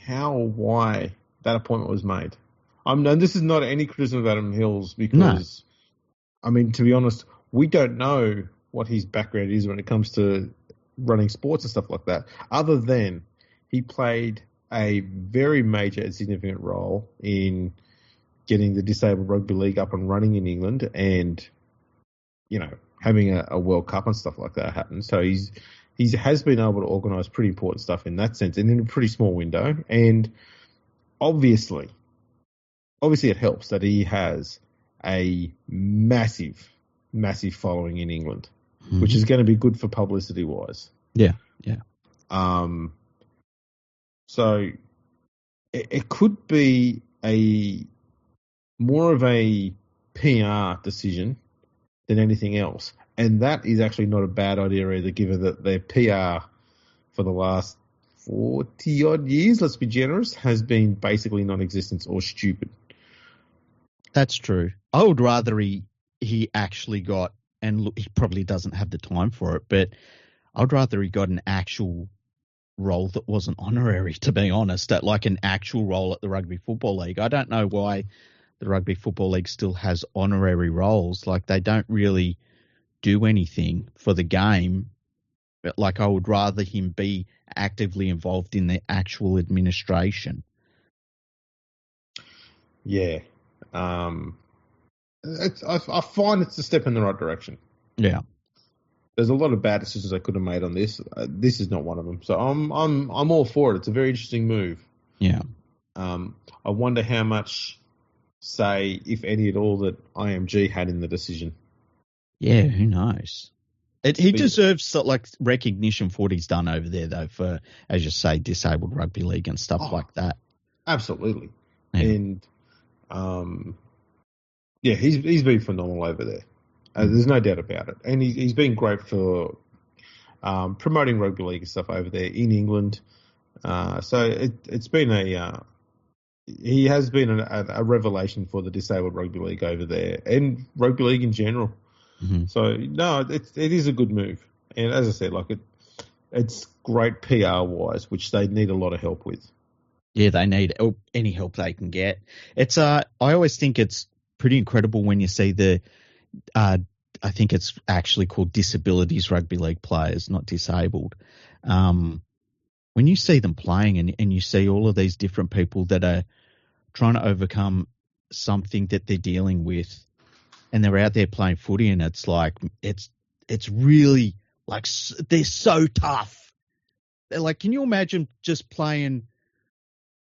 why that appointment was made. And this is not any criticism of Adam Hills because, no. I mean, to be honest, we don't know what his background is when it comes to running sports and stuff like that, other than he played a very major and significant role in getting the disabled rugby league up and running in England and, having a World Cup and stuff like that happen. So he has been able to organise pretty important stuff in that sense and in a pretty small window. And obviously it helps that he has a massive, massive following in England, mm-hmm. which is going to be good for publicity wise. Yeah, yeah. So it could be more of a PR decision than anything else. And that is actually not a bad idea either, given that their PR for the last 40-odd years, let's be generous, has been basically non-existent or stupid. That's true. I would rather he actually got, and look, he probably doesn't have the time for it, but I'd rather he got an actual role that wasn't honorary, to be honest, like an actual role at the Rugby Football League. I don't know why the Rugby Football League still has honorary roles. Like, they don't really do anything for the game. But, like, I would rather him be actively involved in the actual administration. Yeah. I find it's a step in the right direction. Yeah. There's a lot of bad decisions I could have made on this. This is not one of them. So I'm all for it. It's a very interesting move. Yeah. I wonder how much say, if any at all, that IMG had in the decision. Yeah, who knows? He deserves recognition for what he's done over there, though, for, as you say, disabled rugby league and stuff like that. Absolutely. Yeah. And, he's been phenomenal over there. There's no doubt about it. And he's been great for promoting rugby league and stuff over there in England. So it's been he has been a revelation for the disabled rugby league over there and rugby league in general. Mm-hmm. So no, it is a good move, and as I said, it's great PR wise, which they need a lot of help with. Yeah, they need any help they can get. It's I always think it's pretty incredible when you see I think it's actually called disabilities rugby league players, not disabled. When you see them playing and you see all of these different people that are trying to overcome something that they're dealing with, and they're out there playing footy, and it's really they're so tough. They're can you imagine just playing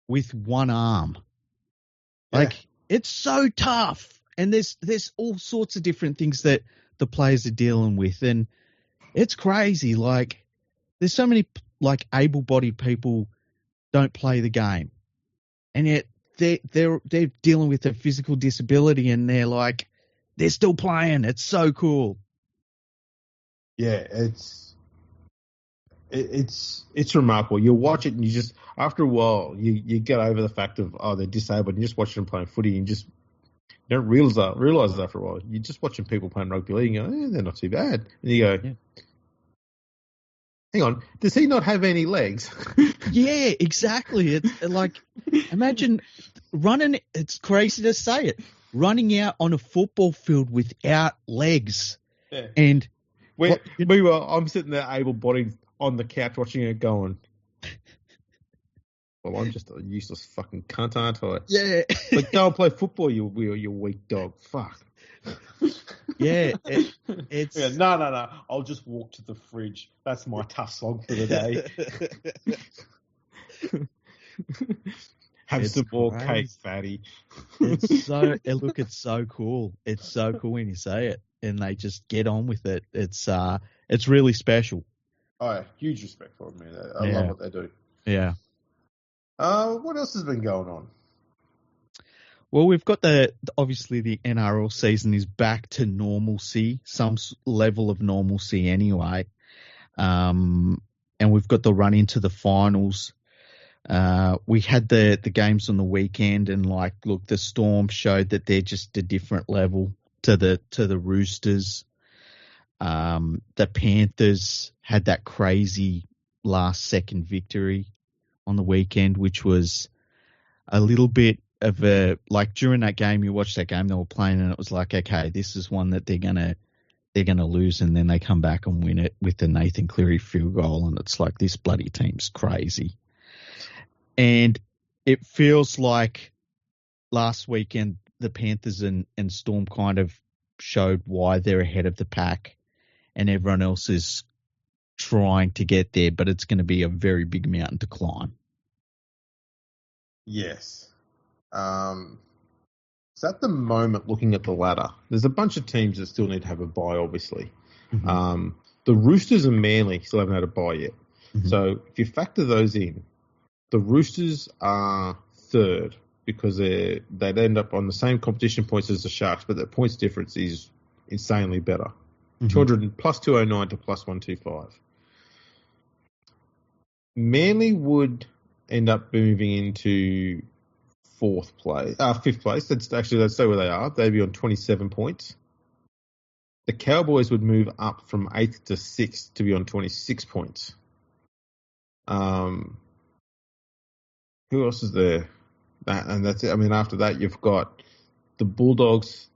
with one arm? It's so tough, and there's all sorts of different things that the players are dealing with, and it's crazy. There's so many able-bodied people don't play the game, and yet they're dealing with a physical disability, and they're still playing. It's so cool. Yeah, it's remarkable. You watch it and you just, after a while, you get over the fact of, they're disabled, and you just watch them playing footy, and you don't realize after a while. You're just watching people playing rugby league and you go, they're not too bad. And you go, hang on, does he not have any legs? Yeah, exactly. It's imagine running, it's crazy to say it, running out on a football field without legs. Yeah. And I'm sitting there able-bodied on the couch watching it going, well, I'm just a useless fucking cunt, aren't I? Yeah. Go and play football, you weak dog. Fuck. Yeah, it's... Yeah, no. I'll just walk to the fridge. That's my tough slog for the day. Have some more cake, fatty. It's so cool. It's so cool when you say it, and they just get on with it. It's really special. Oh, yeah, huge respect for them, man. I love what they do. Yeah. What else has been going on? Well, we've got obviously the NRL season is back to normalcy, some level of normalcy anyway. And we've got the run into the finals. We had the games on the weekend, and the Storm showed that they're just a different level to the Roosters. The Panthers had that crazy last second victory on the weekend, which was a little bit of a, during that game, you watched that game they were playing, and it was okay, this is one that they're gonna lose, and then they come back and win it with the Nathan Cleary field goal, and it's this bloody team's crazy. And it feels like last weekend the Panthers and Storm kind of showed why they're ahead of the pack, and everyone else is trying to get there, but it's going to be a very big mountain to climb. Yes. So at the moment, looking at the ladder, there's a bunch of teams that still need to have a bye, obviously. Mm-hmm. The Roosters and Manly still haven't had a bye yet. Mm-hmm. So if you factor those in, the Roosters are third because they'd end up on the same competition points as the Sharks, but the points difference is insanely better. Mm-hmm. 200 plus 209 to plus 125. Manly would end up moving into fifth place. Let's say where they are. They'd be on 27 points. The Cowboys would move up from 8th to 6th to be on 26 points. Who else is there? And that's it. I mean, after that, you've got the Bulldogs,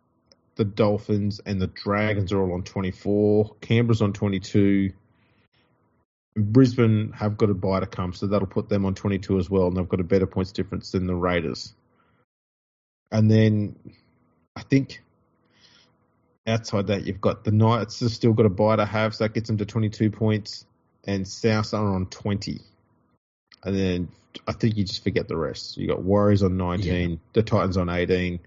the Dolphins, and the Dragons are all on 24. Canberra's on 22. Brisbane have got a bye to come, so that'll put them on 22 as well, and they've got a better points difference than the Raiders. And then I think outside that, you've got the Knights have still got a bye to have, so that gets them to 22 points, and South are on 20. And then I think you just forget the rest. You got Warriors on 19, the Titans on 18,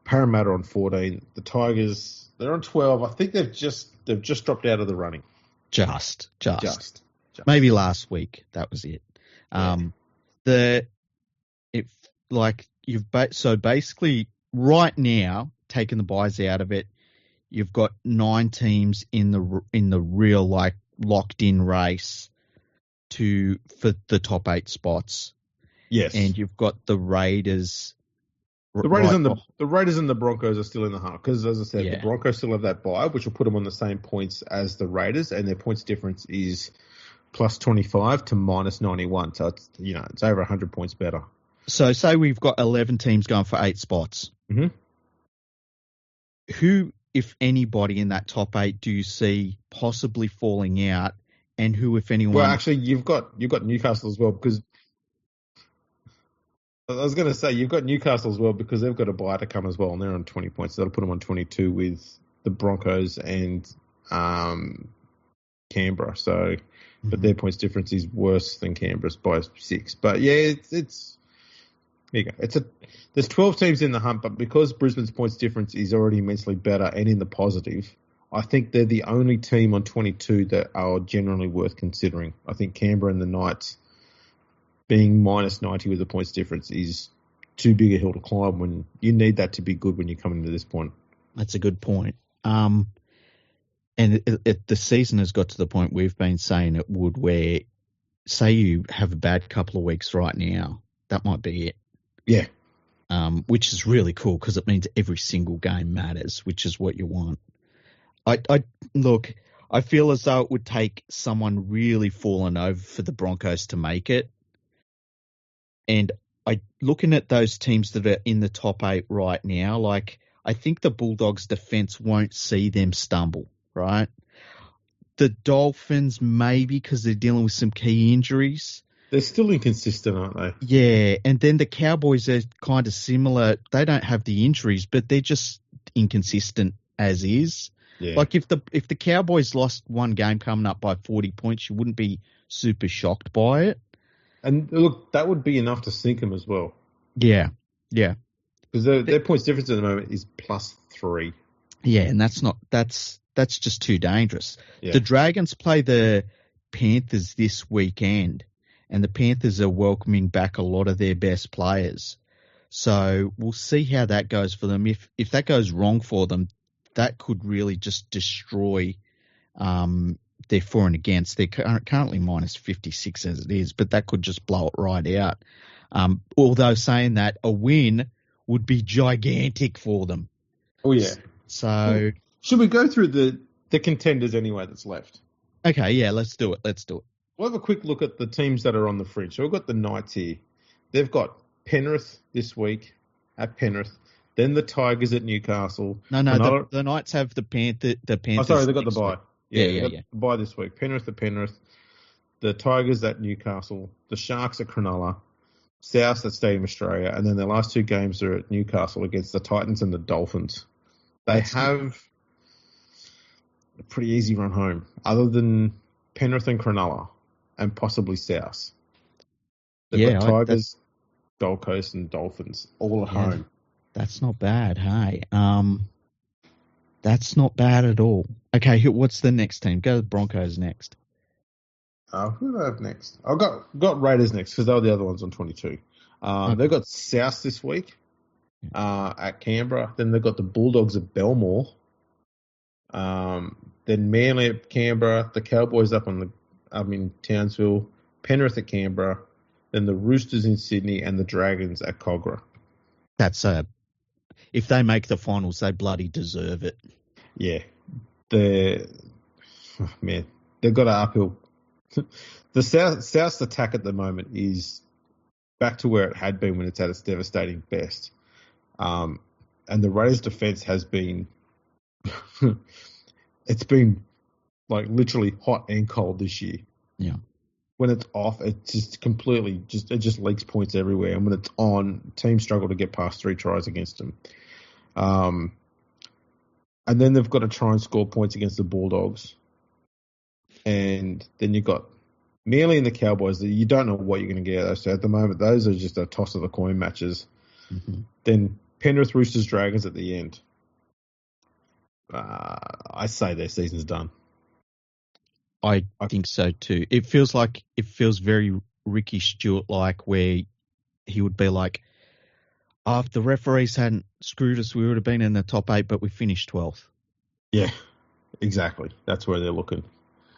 Parramatta on 14, the Tigers, they're on 12. I think they've just dropped out of the running. Just. Just. Maybe last week. That was it. So basically right now, taking the buys out of it, you've got 9 teams in the real like locked in race for the top 8 spots. Yes. And you've got the Raiders. The Raiders and the Broncos are still in the hunt because, as I said, the Broncos still have that bye, which will put them on the same points as the Raiders, and their points difference is plus 25 to minus 91. So it's over 100 points better. So say we've got 11 teams going for 8 spots. Mm-hmm. Who, if anybody, in that top 8 do you see possibly falling out, and who, if anyone? Well, actually, you've got Newcastle as well because. I was going to say, you've got Newcastle as well because they've got a bye to come as well, and they're on 20 points. So that'll put them on 22 with the Broncos and Canberra. So, but their points difference is worse than Canberra's by 6. But yeah, it's there you go. There's 12 teams in the hunt, but because Brisbane's points difference is already immensely better and in the positive, I think they're the only team on 22 that are generally worth considering. I think Canberra and the Knights being minus 90 with the points difference is too big a hill to climb when you need that to be good when you're coming to this point. That's a good point. And the season has got to the point we've been saying it would where, say you have a bad couple of weeks right now, that might be it. Yeah. Which is really cool because it means every single game matters, which is what you want. I feel as though it would take someone really falling over for the Broncos to make it. And looking at those teams that are in the top 8 right now, like I think the Bulldogs' defense won't see them stumble, right? The Dolphins maybe because they're dealing with some key injuries. They're still inconsistent, aren't they? Yeah, and then the Cowboys are kind of similar. They don't have the injuries, but they're just inconsistent as is. Yeah. Like if the Cowboys lost one game coming up by 40 points, you wouldn't be super shocked by it. And look, that would be enough to sink them as well. Yeah. Because their points difference at the moment is plus 3. Yeah, and that's just too dangerous. Yeah. The Dragons play the Panthers this weekend, and the Panthers are welcoming back a lot of their best players. So we'll see how that goes for them. If that goes wrong for them, that could really just destroy their for and against. They're currently minus 56 as it is, but that could just blow it right out. Although saying that, a win would be gigantic for them. Oh, yeah. So should we go through the contenders anyway that's left? Okay, yeah, let's do it. We'll have a quick look at the teams that are on the fringe. So we've got the Knights here. They've got Penrith this week at Penrith. Then the Tigers at Newcastle. No, the Knights have the Panthers. Oh, sorry, they've got the bye. Yeah. The bye this week. Penrith at Penrith. The Tigers at Newcastle. The Sharks at Cronulla. South at Stadium Australia. And then their last 2 games are at Newcastle against the Titans and the Dolphins. They have a pretty easy run home, other than Penrith and Cronulla and possibly South. They've got Tigers, Gold Coast and Dolphins all at home. That's not bad, hey. That's not bad at all. Okay, what's the next team? Go to the Broncos next. Who do I have next? I've got Raiders next because they were the other ones on 22. They've got South this week at Canberra. Then they've got the Bulldogs at Belmore. Then Manly at Canberra. The Cowboys up in Townsville. Penrith at Canberra. Then the Roosters in Sydney and the Dragons at Cogra. That's if they make the finals, they bloody deserve it. Yeah. They've got an uphill. The South's attack at the moment is back to where it had been when it's at its devastating best. And the Raiders' defense has been, it's been like literally hot and cold this year. Yeah. When it's off, it's just completely it just leaks points everywhere. And when it's on, teams struggle to get past 3 tries against them. And then they've got to try and score points against the Bulldogs. And then you've got Manly and the Cowboys. You don't know what you're going to get out of those. So at the moment, those are just a toss of the coin matches. Mm-hmm. Then Penrith, Roosters, Dragons at the end. I say their season's done. I think so too. It feels very Ricky Stewart-like, where he would be like, oh, if the referees hadn't screwed us, we would have been in the top 8, but we finished 12th. Yeah, exactly. That's where they're looking.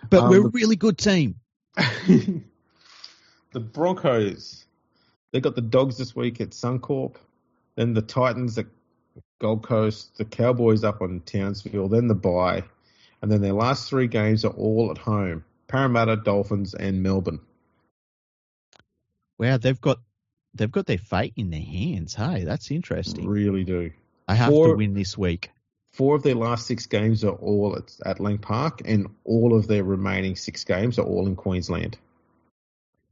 But we're a really good team. The Broncos, they got the Dogs this week at Suncorp, then the Titans at Gold Coast, the Cowboys up on Townsville, then the bye, and then their last 3 games are all at home: Parramatta, Dolphins, and Melbourne. Wow, they've got their fate in their hands. Hey, that's interesting. Really do. I have to win this week. 4 of their last 6 games are all at Lang Park, and all of their remaining 6 games are all in Queensland.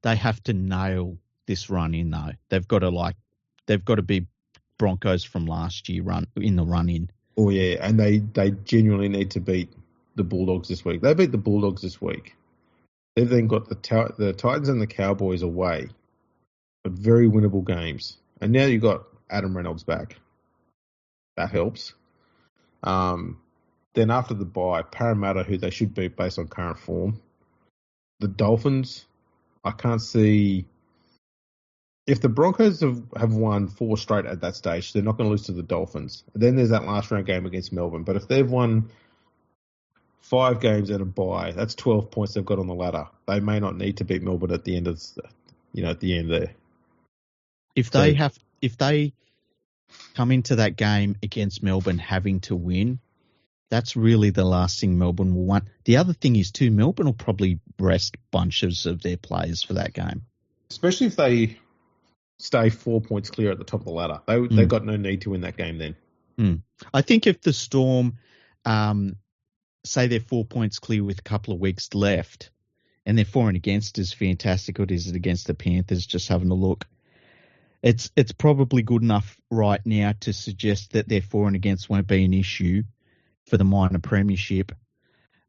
They have to nail this run in though. They've got to be Broncos from last year run in. Oh yeah, and they genuinely need to beat the Bulldogs this week. They beat the Bulldogs this week. They've then got the Titans and the Cowboys away, but very winnable games. And now you've got Adam Reynolds back. That helps. Then after the bye, Parramatta, who they should beat based on current form. The Dolphins, I can't see. If the Broncos have won 4 straight at that stage, they're not going to lose to the Dolphins. Then there's that last round game against Melbourne. But if they've won 5 games and a bye, that's 12 points they've got on the ladder. They may not need to beat Melbourne at the end of, at the end there. If they come into that game against Melbourne having to win, that's really the last thing Melbourne will want. The other thing is too, Melbourne will probably rest bunches of their players for that game. Especially if they stay 4 points clear at the top of the ladder. They got no need to win that game then. I think if the Storm, say they're 4 points clear with a couple of weeks left, and their for and against is fantastic, or is it against the Panthers, just having a look. It's probably good enough right now to suggest that their for and against won't be an issue for the minor premiership.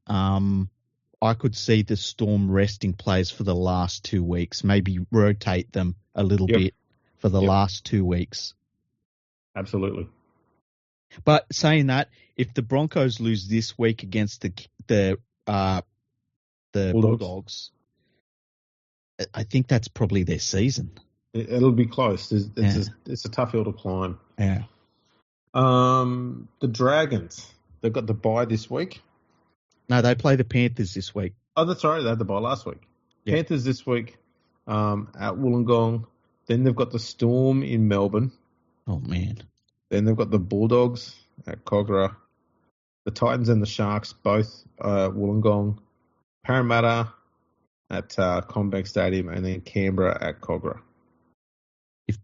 I could see the Storm resting players for the last 2 weeks, maybe rotate them a little bit for the last 2 weeks. Absolutely. But saying that, if the Broncos lose this week against the Bulldogs, I think that's probably their season. It'll be close. It's a tough hill to climb. Yeah. The Dragons, they've got the bye this week. No, they play the Panthers this week. Oh, that's right. They had the bye last week. Yep. Panthers this week at Wollongong. Then they've got the Storm in Melbourne. Oh, man. Then they've got the Bulldogs at Cogra. The Titans and the Sharks, both Wollongong. Parramatta at Combank Stadium, and then Canberra at Cogra.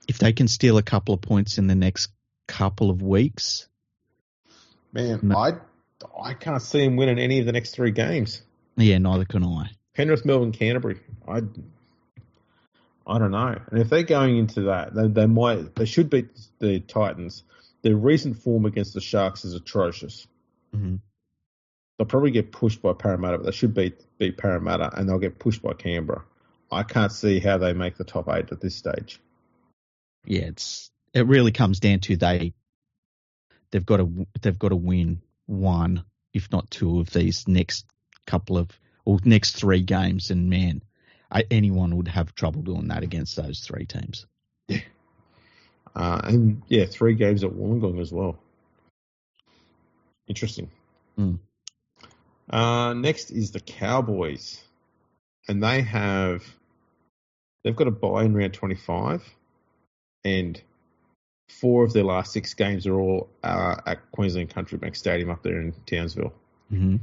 If they can steal a couple of points in the next couple of weeks. Man, I can't see them winning any of the next 3 games. Yeah, neither can I. Penrith, Melbourne, Canterbury. I don't know. And if they're going into that, they should beat the Titans. Their recent form against the Sharks is atrocious. Mm-hmm. They'll probably get pushed by Parramatta, but they should beat Parramatta, and they'll get pushed by Canberra. I can't see how they make the top 8 at this stage. Yeah, it really comes down to they've got to win 1, if not 2, of these next 3 games, and man, anyone would have trouble doing that against those 3 teams. Yeah, and 3 games at Wollongong as well. Interesting. Next is the Cowboys, and they've got a bye in round 25. And 4 of their last 6 games are all at Queensland Country Bank Stadium up there in Townsville. Mm-hmm.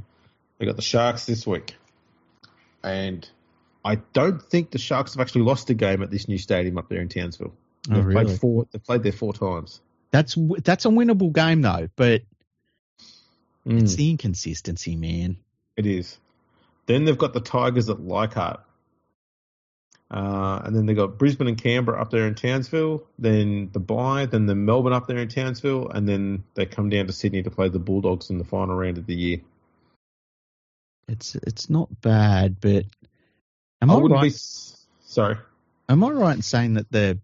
They got the Sharks this week. And I don't think the Sharks have actually lost a game at this new stadium up there in Townsville. They've played there 4 times. That's a winnable game, though, but it's the inconsistency, man. It is. Then they've got the Tigers at Leichhardt. And then they got Brisbane and Canberra up there in Townsville, then the bye, then the Melbourne up there in Townsville, and then they come down to Sydney to play the Bulldogs in the final round of the year. It's not bad, but am I right in saying that the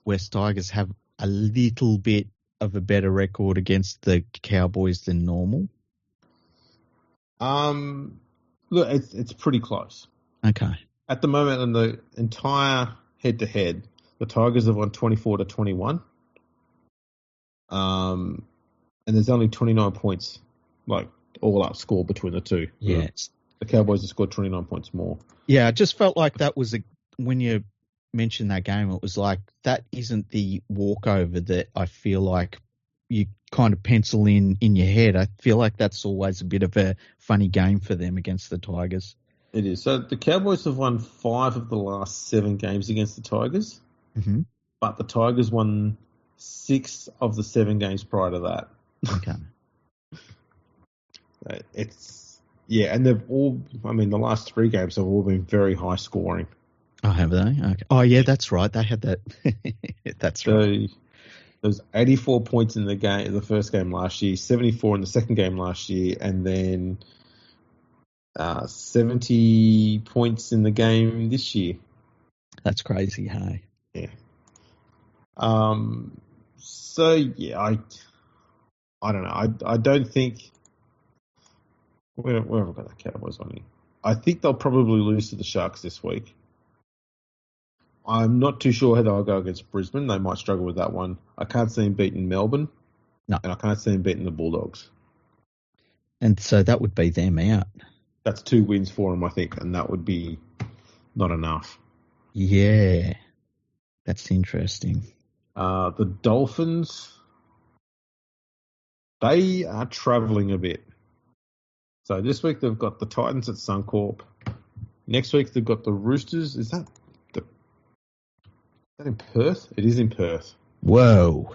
West Tigers have a little bit of a better record against the Cowboys than normal? Look, it's pretty close. Okay. At the moment, in the entire head-to-head, the Tigers have won 24-21. And there's only 29 points, like, all up score between the two. Yes. The Cowboys have scored 29 points more. Yeah, I just felt like that was when you mentioned that game, it was like that isn't the walkover that I feel like you kind of pencil in your head. I feel like that's always a bit of a funny game for them against the Tigers. It is. So the Cowboys have won 5 of the last 7 games against the Tigers, but the Tigers won 6 of the 7 games prior to that. Okay. And they've all, the last 3 games have all been very high scoring. Oh, have they? Okay. Oh, yeah, that's right. They had that. That's right. There's 84 points in the first game last year, 74 in the second game last year, and then 70 points in the game this year. That's crazy, hey? Yeah. So, yeah, I don't know. I don't think... Where have I got the Cowboys on here? I think they'll probably lose to the Sharks this week. I'm not too sure how they'll go against Brisbane. They might struggle with that one. I can't see them beating Melbourne. No. And I can't see them beating the Bulldogs. And so that would be them out. That's 2 wins for them, I think, and that would be not enough. Yeah. That's interesting. The Dolphins, they are travelling a bit. So this week they've got the Titans at Suncorp. Next week they've got the Roosters. Is that in Perth? It is in Perth. Whoa.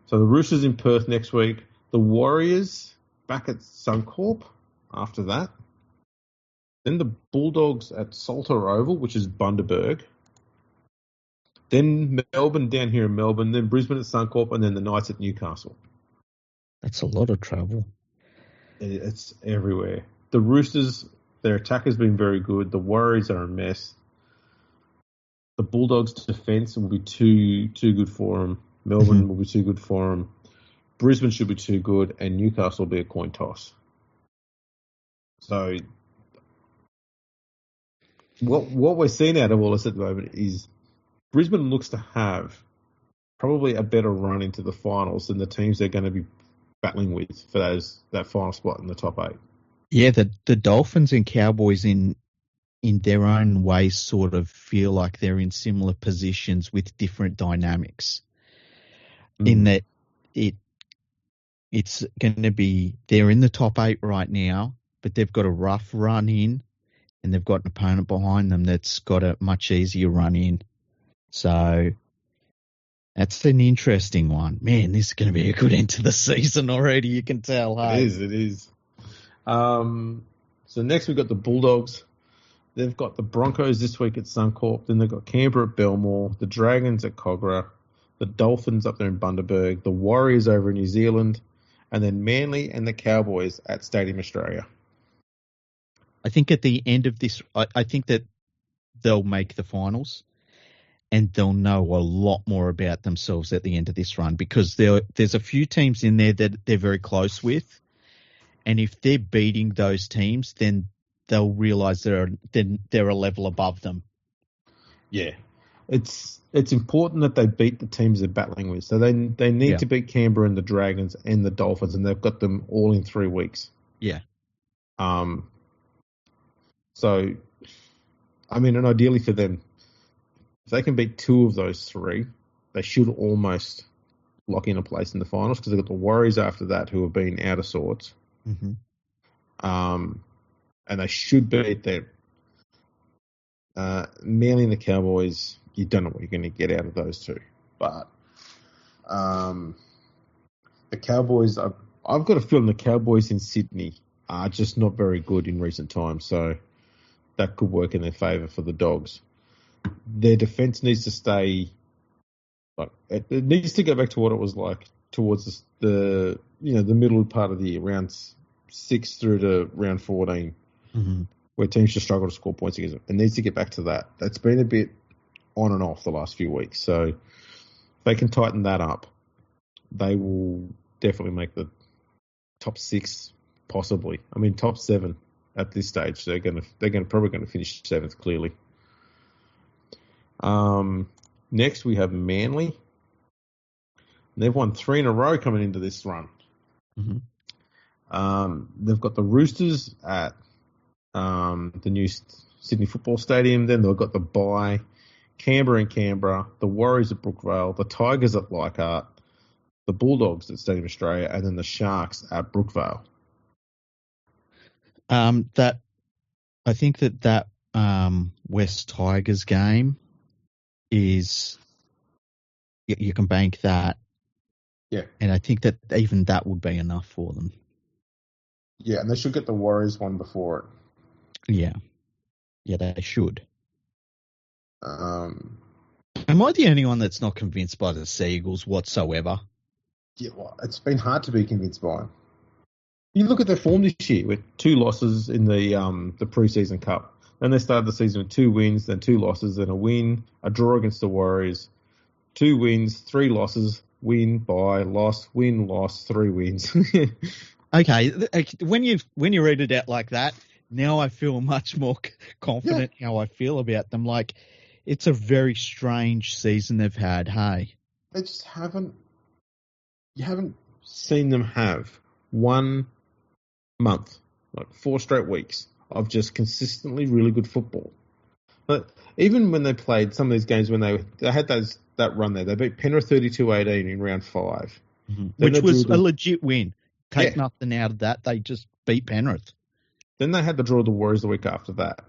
So the Roosters in Perth next week. The Warriors back at Suncorp after that. Then the Bulldogs at Salter Oval, which is Bundaberg. Then Melbourne down here in Melbourne. Then Brisbane at Suncorp. And then the Knights at Newcastle. That's a lot of travel. It's everywhere. The Roosters, their attack has been very good. The Warriors are a mess. The Bulldogs' defence will be too good for them. Melbourne will be too good for them. Brisbane should be too good, and Newcastle will be a coin toss. So, what we're seeing out of all this at the moment is Brisbane looks to have probably a better run into the finals than the teams they're going to be battling with for that final spot in the top 8. Yeah, the Dolphins and Cowboys in their own way sort of feel like they're in similar positions with different dynamics. In that it's going to be, they're in the top 8 right now, but they've got a rough run in and they've got an opponent behind them that's got a much easier run in. So that's an interesting one. Man, this is going to be a good end to the season already, you can tell. Hey? It is. So next we've got the Bulldogs. They've got the Broncos this week at Suncorp. Then they've got Canberra at Belmore, the Dragons at Cogra, the Dolphins up there in Bundaberg, the Warriors over in New Zealand, and then Manly and the Cowboys at Stadium Australia. I think at the end of this, I think that they'll make the finals and they'll know a lot more about themselves at the end of this run because there's a few teams in there that they're very close with. And if they're beating those teams, then they'll realise they're a level above them. Yeah. It's important that they beat the teams they're battling with. So they need to beat Canberra and the Dragons and the Dolphins, and they've got them all in 3 weeks. Yeah. So, and ideally for them, if they can beat 2 of those 3, they should almost lock in a place in the finals because they've got the Warriors after that who have been out of sorts. Mm-hmm. And they should beat them. Manly and the Cowboys, you don't know what you're going to get out of those 2. But the Cowboys, I've got a feeling the Cowboys in Sydney are just not very good in recent times. So that could work in their favour for the Dogs. Their defence needs to stay, it needs to go back to what it was like towards the middle part of the year, round 6 through to round 14. Mm-hmm. Where teams just struggle to score points against them. It needs to get back to that. That's been a bit on and off the last few weeks. So if they can tighten that up, they will definitely make the top 6, possibly. Top 7. at this stage. They're probably going to finish 7th clearly. Next we have Manly. They've won 3 in a row coming into this run. Mm-hmm. They've got the Roosters at the new Sydney Football Stadium. Then they've got the bye, Canberra and Canberra, the Warriors at Brookvale, the Tigers at Leichhardt, the Bulldogs at Stadium Australia, and then the Sharks at Brookvale. I think that West Tigers game is you can bank that. Yeah. And I think that even that would be enough for them. Yeah, and they should get the Warriors one before it. Yeah. Yeah, they should. Am I the only one that's not convinced by the Seagulls whatsoever? Yeah, well, it's been hard to be convinced by them. You look at their form this year with 2 losses in the pre-season cup. Then they started the season with 2 wins, then 2 losses, then a win, a draw against the Warriors, 2 wins, 3 losses, win, bye, loss, win, loss, 3 wins. Okay, when you read it out like that, now I feel much more confident how I feel about them. Like, it's a very strange season they've had, hey? They just you haven't seen them have 1 month, like 4 straight weeks of just consistently really good football. But even when they played some of these games, when they had that run there, they beat Penrith 32-18 in round 5. Mm-hmm. Which was a legit win. Take nothing out of that. They just beat Penrith. Then they had to draw the Warriors the week after that.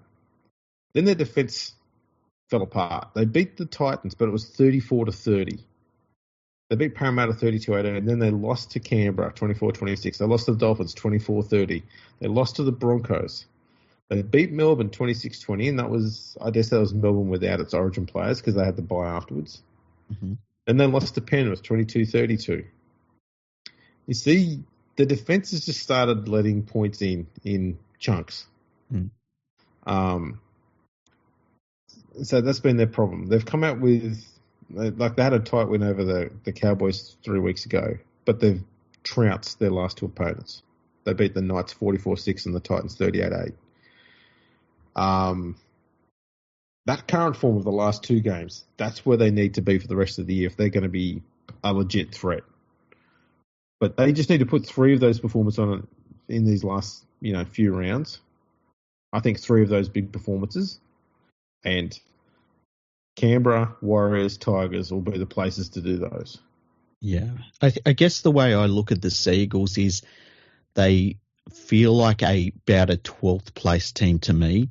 Then their defence fell apart. They beat the Titans, but it was 34-30. They beat Parramatta 32-18, and then they lost to Canberra 24-26. They lost to the Dolphins 24-30. They lost to the Broncos. They beat Melbourne 26-20, and that was Melbourne without its origin players because they had the bye afterwards. Mm-hmm. And they lost to Penrith 22-32. You see, the defence has just started letting points in chunks. So that's been their problem. They've come out with, like, they had a tight win over the Cowboys 3 weeks ago, but they've trounced their last 2 opponents. They beat the Knights 44-6 and the Titans 38-8. That current form of the last 2 games, that's where they need to be for the rest of the year if they're going to be a legit threat. But they just need to put 3 of those performances on in these last, few rounds. I think 3 of those big performances, and Canberra, Warriors, Tigers will be the places to do those. Yeah. I guess the way I look at the Seagulls is they feel like about a 12th place team to me.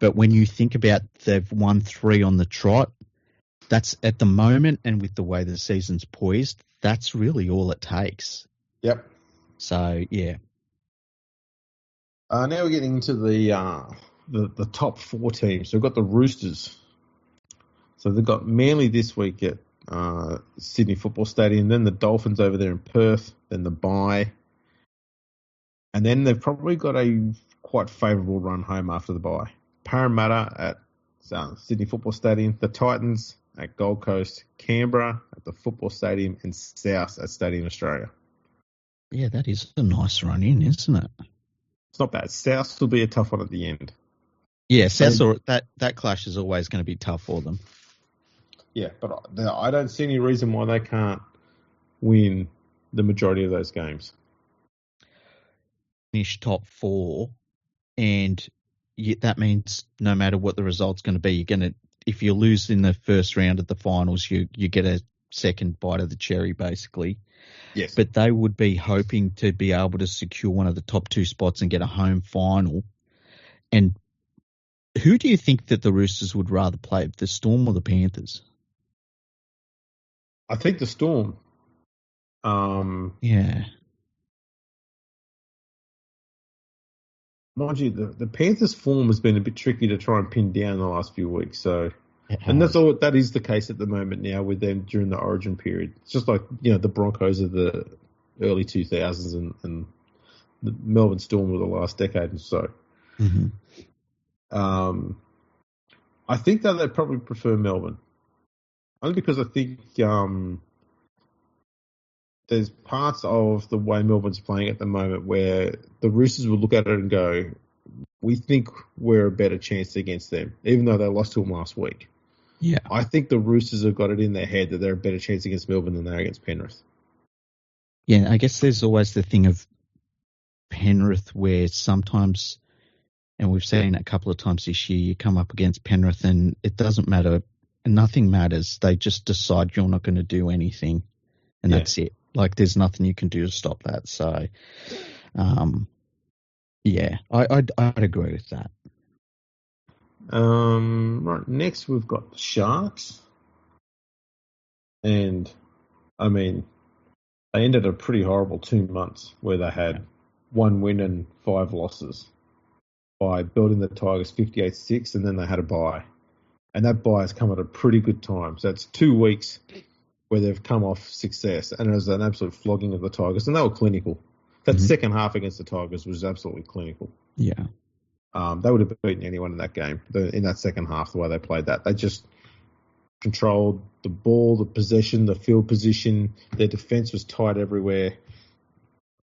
But when you think about they've won 3 on the trot, that's at the moment, and with the way the season's poised, that's really all it takes. Yep. So, yeah. Now we're getting into the top 4 teams. So we've got the Roosters. So they've got Manly this week at Sydney Football Stadium, then the Dolphins over there in Perth, then the bye. And then they've probably got a quite favourable run home after the bye. Parramatta at Sydney Football Stadium, the Titans at Gold Coast, Canberra at the Football Stadium, and South at Stadium Australia. Yeah, that is a nice run in, isn't it? It's not bad. South will be a tough one at the end. Yeah, South, that clash is always going to be tough for them. Yeah, but I don't see any reason why they can't win the majority of those games. Finish top 4, and that means no matter what the result's going to be, if you lose in the first round of the finals, you get a second bite of the cherry, basically. Yes. But they would be hoping to be able to secure one of the top 2 spots and get a home final. And who do you think that the Roosters would rather play, the Storm or the Panthers? I think the Storm. Yeah. Mind you, the Panthers' form has been a bit tricky to try and pin down in the last few weeks. So, and that is the case at the moment now with them during the Origin period. It's just like the Broncos of the early 2000s and the Melbourne Storm of the last decade or so. Mm-hmm. I think that they'd probably prefer Melbourne, only because I think there's parts of the way Melbourne's playing at the moment where the Roosters will look at it and go, we think we're a better chance against them, even though they lost to them last week. Yeah. I think the Roosters have got it in their head that they're a better chance against Melbourne than they are against Penrith. Yeah, I guess there's always the thing of Penrith where sometimes, and we've seen it a couple of times this year, you come up against Penrith and it doesn't matter, nothing matters. They just decide you're not going to do anything, and that's it. Like, there's nothing you can do to stop that. So, yeah, I'd agree with that. Right, next we've got the Sharks. And, I mean, they ended a pretty horrible 2 months where they had 1 win and 5 losses by building the Tigers 58-6, and then they had a bye. And that bye has come at a pretty good time. So it's 2 weeks where they've come off success, and it was an absolute flogging of the Tigers, and they were clinical. That second half against the Tigers was absolutely clinical. Yeah. They would have beaten anyone in that game, in that second half, the way they played that. They just controlled the ball, the possession, the field position. Their defence was tight everywhere.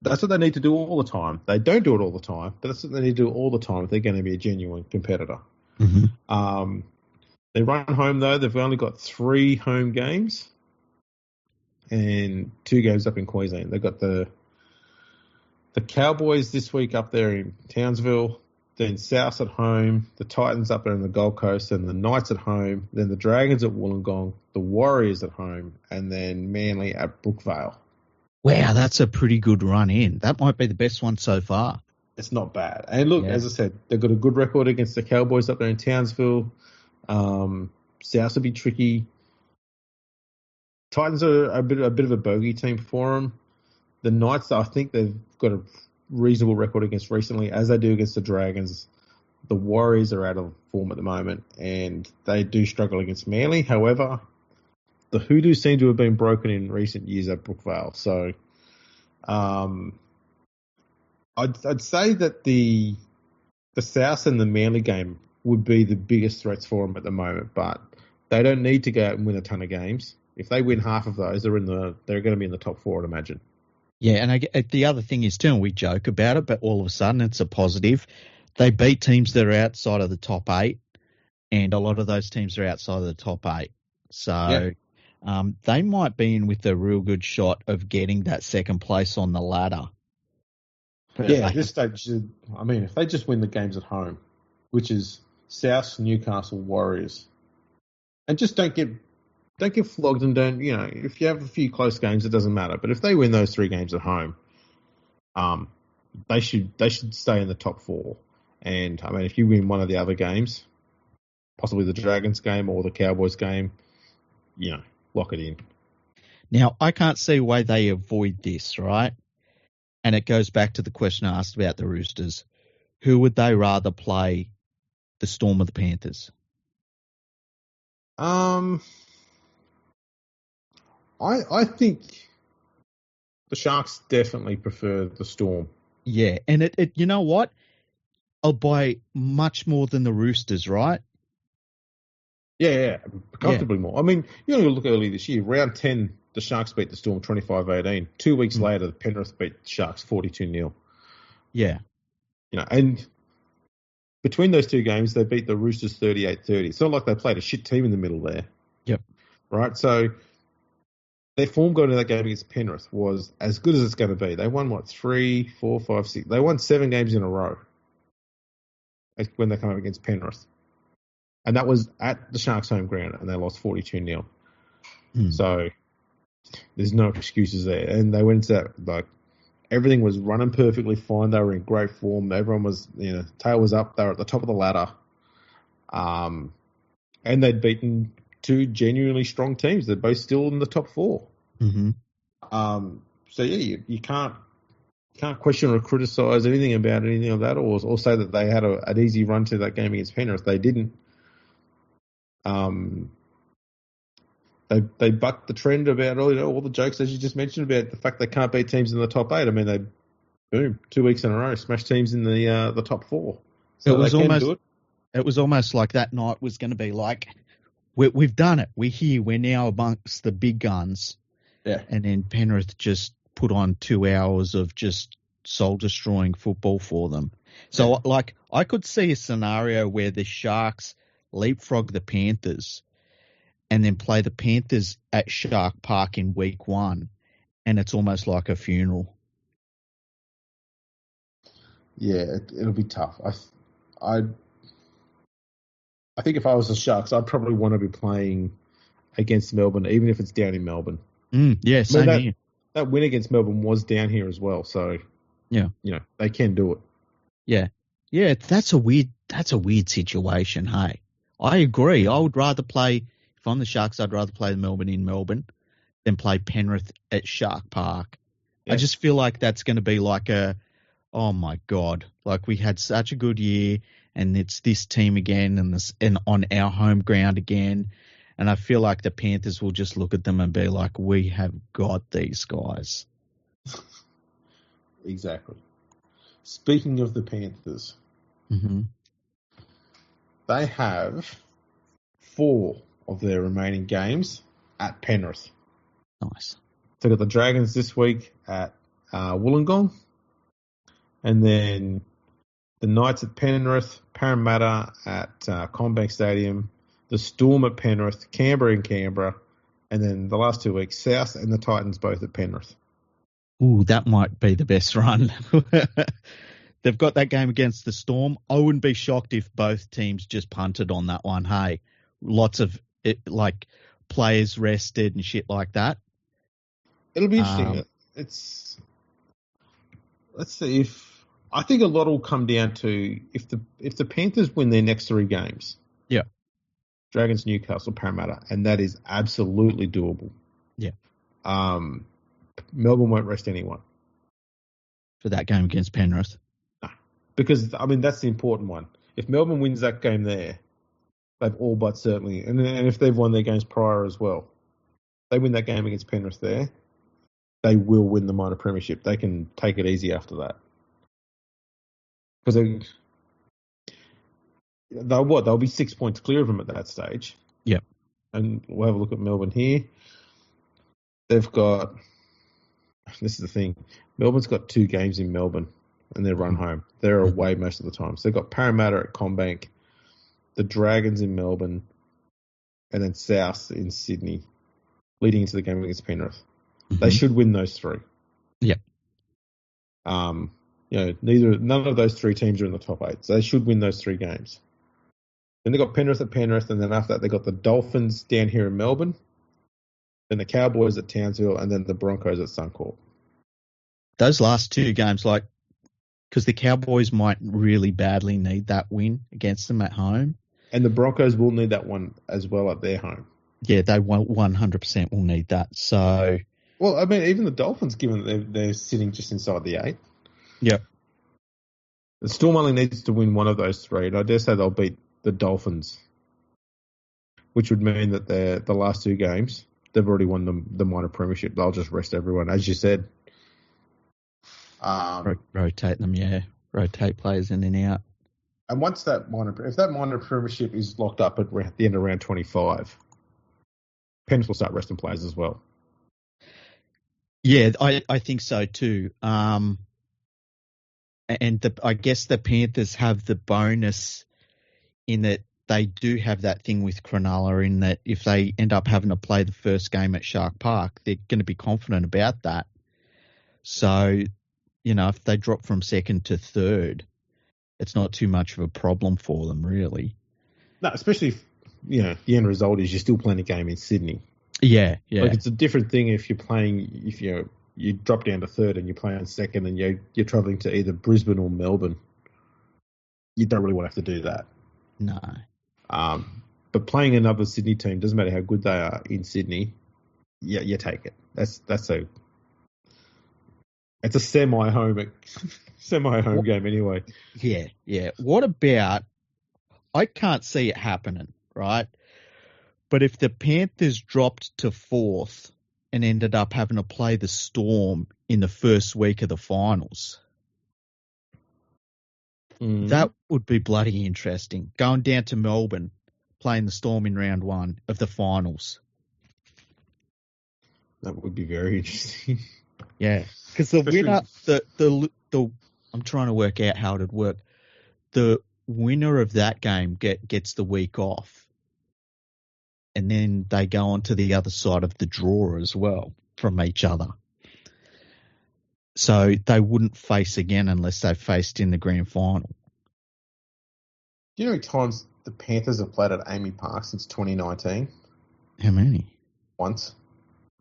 That's what they need to do all the time. They don't do it all the time, but that's what they need to do all the time if they're going to be a genuine competitor. Mm-hmm. They run home, though. They've only got 3 home games and 2 games up in Queensland. They've got the Cowboys this week up there in Townsville, then South at home, the Titans up there in the Gold Coast, and the Knights at home, then the Dragons at Wollongong, the Warriors at home, and then Manly at Brookvale. Wow, that's a pretty good run in. That might be the best one so far. It's not bad. And look, as I said, they've got a good record against the Cowboys up there in Townsville. South will be tricky. Titans are a bit of a bogey team for them. The Knights, I think they've got a reasonable record against recently, as they do against the Dragons. The Warriors are out of form at the moment, and they do struggle against Manly. However, the Hoodoos seem to have been broken in recent years at Brookvale. So I'd say that the South and the Manly game would be the biggest threats for them at the moment, but they don't need to go out and win a ton of games. If they win half of those, they're going to be in the top 4, I'd imagine. Yeah, and the other thing is too, and we joke about it, but all of a sudden it's a positive. They beat teams that are outside of the top 8, and a lot of those teams are outside of the top 8. So they might be in with a real good shot of getting that second place on the ladder. But at this stage, I mean, if they just win the games at home, which is South, Newcastle, Warriors, and just don't get flogged and don't, if you have a few close games, it doesn't matter. But if they win those 3 games at home, they should stay in the top 4. And, I mean, if you win one of the other games, possibly the Dragons game or the Cowboys game, lock it in. Now, I can't see why they avoid this, right? And it goes back to the question I asked about the Roosters. Who would they rather play, the Storm or the Panthers? I think the Sharks definitely prefer the Storm. Yeah, and it you know what? By much more than the Roosters, right? Yeah, comfortably more. I mean, look early this year, round 10, the Sharks beat the Storm 25-18. 2 weeks later, the Penrith beat the Sharks 42-0. Yeah. And between those 2 games, they beat the Roosters 38-30. It's not like they played a shit team in the middle there. Yep. Right? So their form going into that game against Penrith was as good as it's going to be. They won, 3, 4, 5, 6. They won 7 games in a row when they come up against Penrith. And that was at the Sharks' home ground, and they lost 42-0. So there's no excuses there. And they went into that, everything was running perfectly fine. They were in great form. Everyone was, tail was up. They were at the top of the ladder. And they'd beaten 2 genuinely strong teams. They're both still in the top 4. Mm-hmm. So, you can't question or criticise anything about anything of that or say that they had an easy run to that game against Penrith. They didn't. They bucked the trend about all the jokes, as you just mentioned, about the fact they can't beat teams in the top 8. I mean, they, boom, 2 weeks in a row, smashed teams in the top 4. So it was almost like that night was going to be like, we've done it. We're here. We're now amongst the big guns. Yeah. And then Penrith just put on 2 hours of just soul-destroying football for them. So, I could see a scenario where the Sharks leapfrog the Panthers and then play the Panthers at Shark Park in week 1, and it's almost like a funeral. Yeah, it'll be tough. I think if I was the Sharks, I'd probably want to be playing against Melbourne, even if it's down in Melbourne. Yeah, same here. That win against Melbourne was down here as well, so they can do it. Yeah. That's a weird situation. Hey, I agree. I would rather play, if I'm the Sharks, I'd rather play Melbourne in Melbourne than play Penrith at Shark Park. Yeah. I just feel like that's going to be like oh my God, like we had such a good year, and it's this team again, and on our home ground again. And I feel like the Panthers will just look at them and be like, we have got these guys. Exactly. Speaking of the Panthers, they have 4 of their remaining games at Penrith. Nice. So they've got the Dragons this week at Wollongong, and then the Knights at Penrith, Parramatta at CommBank Stadium, the Storm at Penrith, Canberra in Canberra, and then the last 2 weeks, South and the Titans both at Penrith. Ooh, that might be the best run. They've got that game against the Storm. I wouldn't be shocked if both teams just punted on that one. Hey, lots of players rested and shit like that. It'll be interesting. Let's see I think a lot will come down to if the Panthers win their next 3 games. Yeah. Dragons, Newcastle, Parramatta, and that is absolutely doable. Yeah. Melbourne won't rest anyone for that game against Penrith. No, because that's the important one. If Melbourne wins that game there, they've all but certainly, and if they've won their games prior as well, they win that game against Penrith there, they will win the minor premiership. They can take it easy after that. Because they'll be 6 points clear of them at that stage. Yep. And we'll have a look at Melbourne here. They've got, this is the thing, Melbourne's got 2 games in Melbourne and they're run home. They're away most of the time. So they've got Parramatta at CommBank, the Dragons in Melbourne, and then South in Sydney, leading into the game against Penrith. They should win those 3. Yep. None of those 3 teams are in the top 8, so they should win those 3 games. Then they got Penrith at Penrith, and then after that they got the Dolphins down here in Melbourne, then the Cowboys at Townsville, and then the Broncos at Suncorp. Those last 2 games, because the Cowboys might really badly need that win against them at home, and the Broncos will need that one as well at their home. Yeah, they 100% will need that. So, well, even the Dolphins, given that they're sitting just inside the 8. Yep. The Storm only needs to win one of those 3, and I dare say they'll beat the Dolphins, which would mean that the last 2 games, they've already won the minor premiership. They'll just rest everyone, as you said. Rotate them, yeah. Rotate players in and out. And once if that minor premiership is locked up at the end of round 25, Penrith will start resting players as well. Yeah, I think so too. And I guess the Panthers have the bonus in that they do have that thing with Cronulla, in that if they end up having to play the first game at Shark Park, they're going to be confident about that. So, if they drop from 2nd to 3rd, it's not too much of a problem for them, really. No, especially if, the end result is you're still playing a game in Sydney. Yeah. It's a different thing if you drop down to 3rd and you're playing 2nd and you're travelling to either Brisbane or Melbourne. You don't really want to have to do that. No. But playing another Sydney team, doesn't matter how good they are in Sydney, you take it. It's a semi-home game anyway. Yeah. What about, I can't see it happening, right? But if the Panthers dropped to 4th and ended up having to play the Storm in the first week of the finals, that would be bloody interesting. Going down to Melbourne, playing the Storm in round 1 of the finals. That would be very interesting. Yeah, because the Especially- winner, the I'm trying to work out how it'd work. The winner of that game gets the week off, and then they go on to the other side of the draw as well from each other. So they wouldn't face again unless they faced in the grand final. Do you know how many times the Panthers have played at Amy Park since 2019? How many? Once.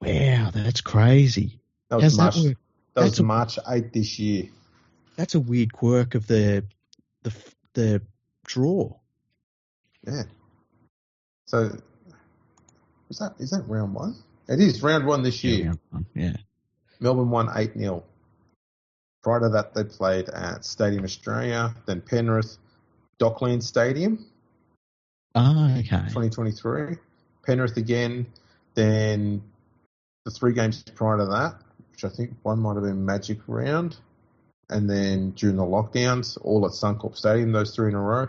Wow, that's crazy. That was How's March. that work? That was That's a- March 8th this year. That's a weird quirk of the draw. Yeah. So is that round one? It is round one this year. Yeah. Melbourne won 8-0. Prior to that, they played at Stadium Australia, then Penrith, Dockland Stadium, Oh, okay. 2023. Penrith again, then the 3 games prior to that, which I think one might have been Magic Round, and then during the lockdowns, all at Suncorp Stadium, those 3 in a row.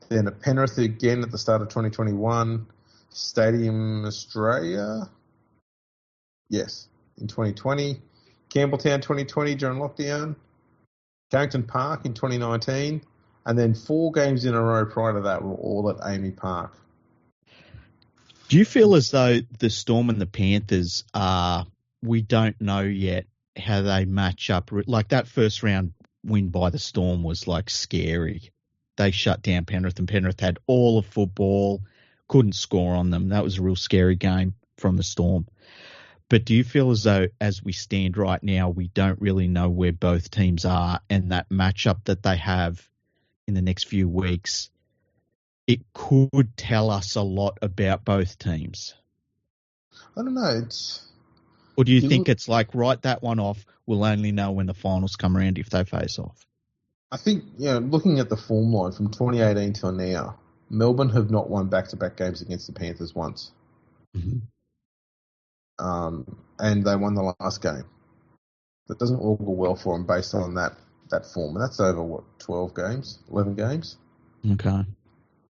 Then at Penrith again at the start of 2021, Stadium Australia, yes, in 2020, Campbelltown 2020 during lockdown, Carrington Park in 2019, and then 4 games in a row prior to that were all at Amy Park. Do you feel as though the Storm and the Panthers we don't know yet how they match up? Like that first round win by the Storm was like scary. They shut down Penrith, and Penrith had all of football, couldn't score on them. That was a real scary game from the Storm. But do you feel as though, as we stand right now, we don't really know where both teams are, and that matchup that they have in the next few weeks, it could tell us a lot about both teams? I don't know. Or do you think it's like, write that one off, we'll only know when the finals come around if they face off? I think, looking at the form line from 2018 till now, Melbourne have not won back-to-back games against the Panthers once. Mm-hmm. And they won the last game. That doesn't augur well for them based on that form. And that's over, 12 games? 11 games? Okay.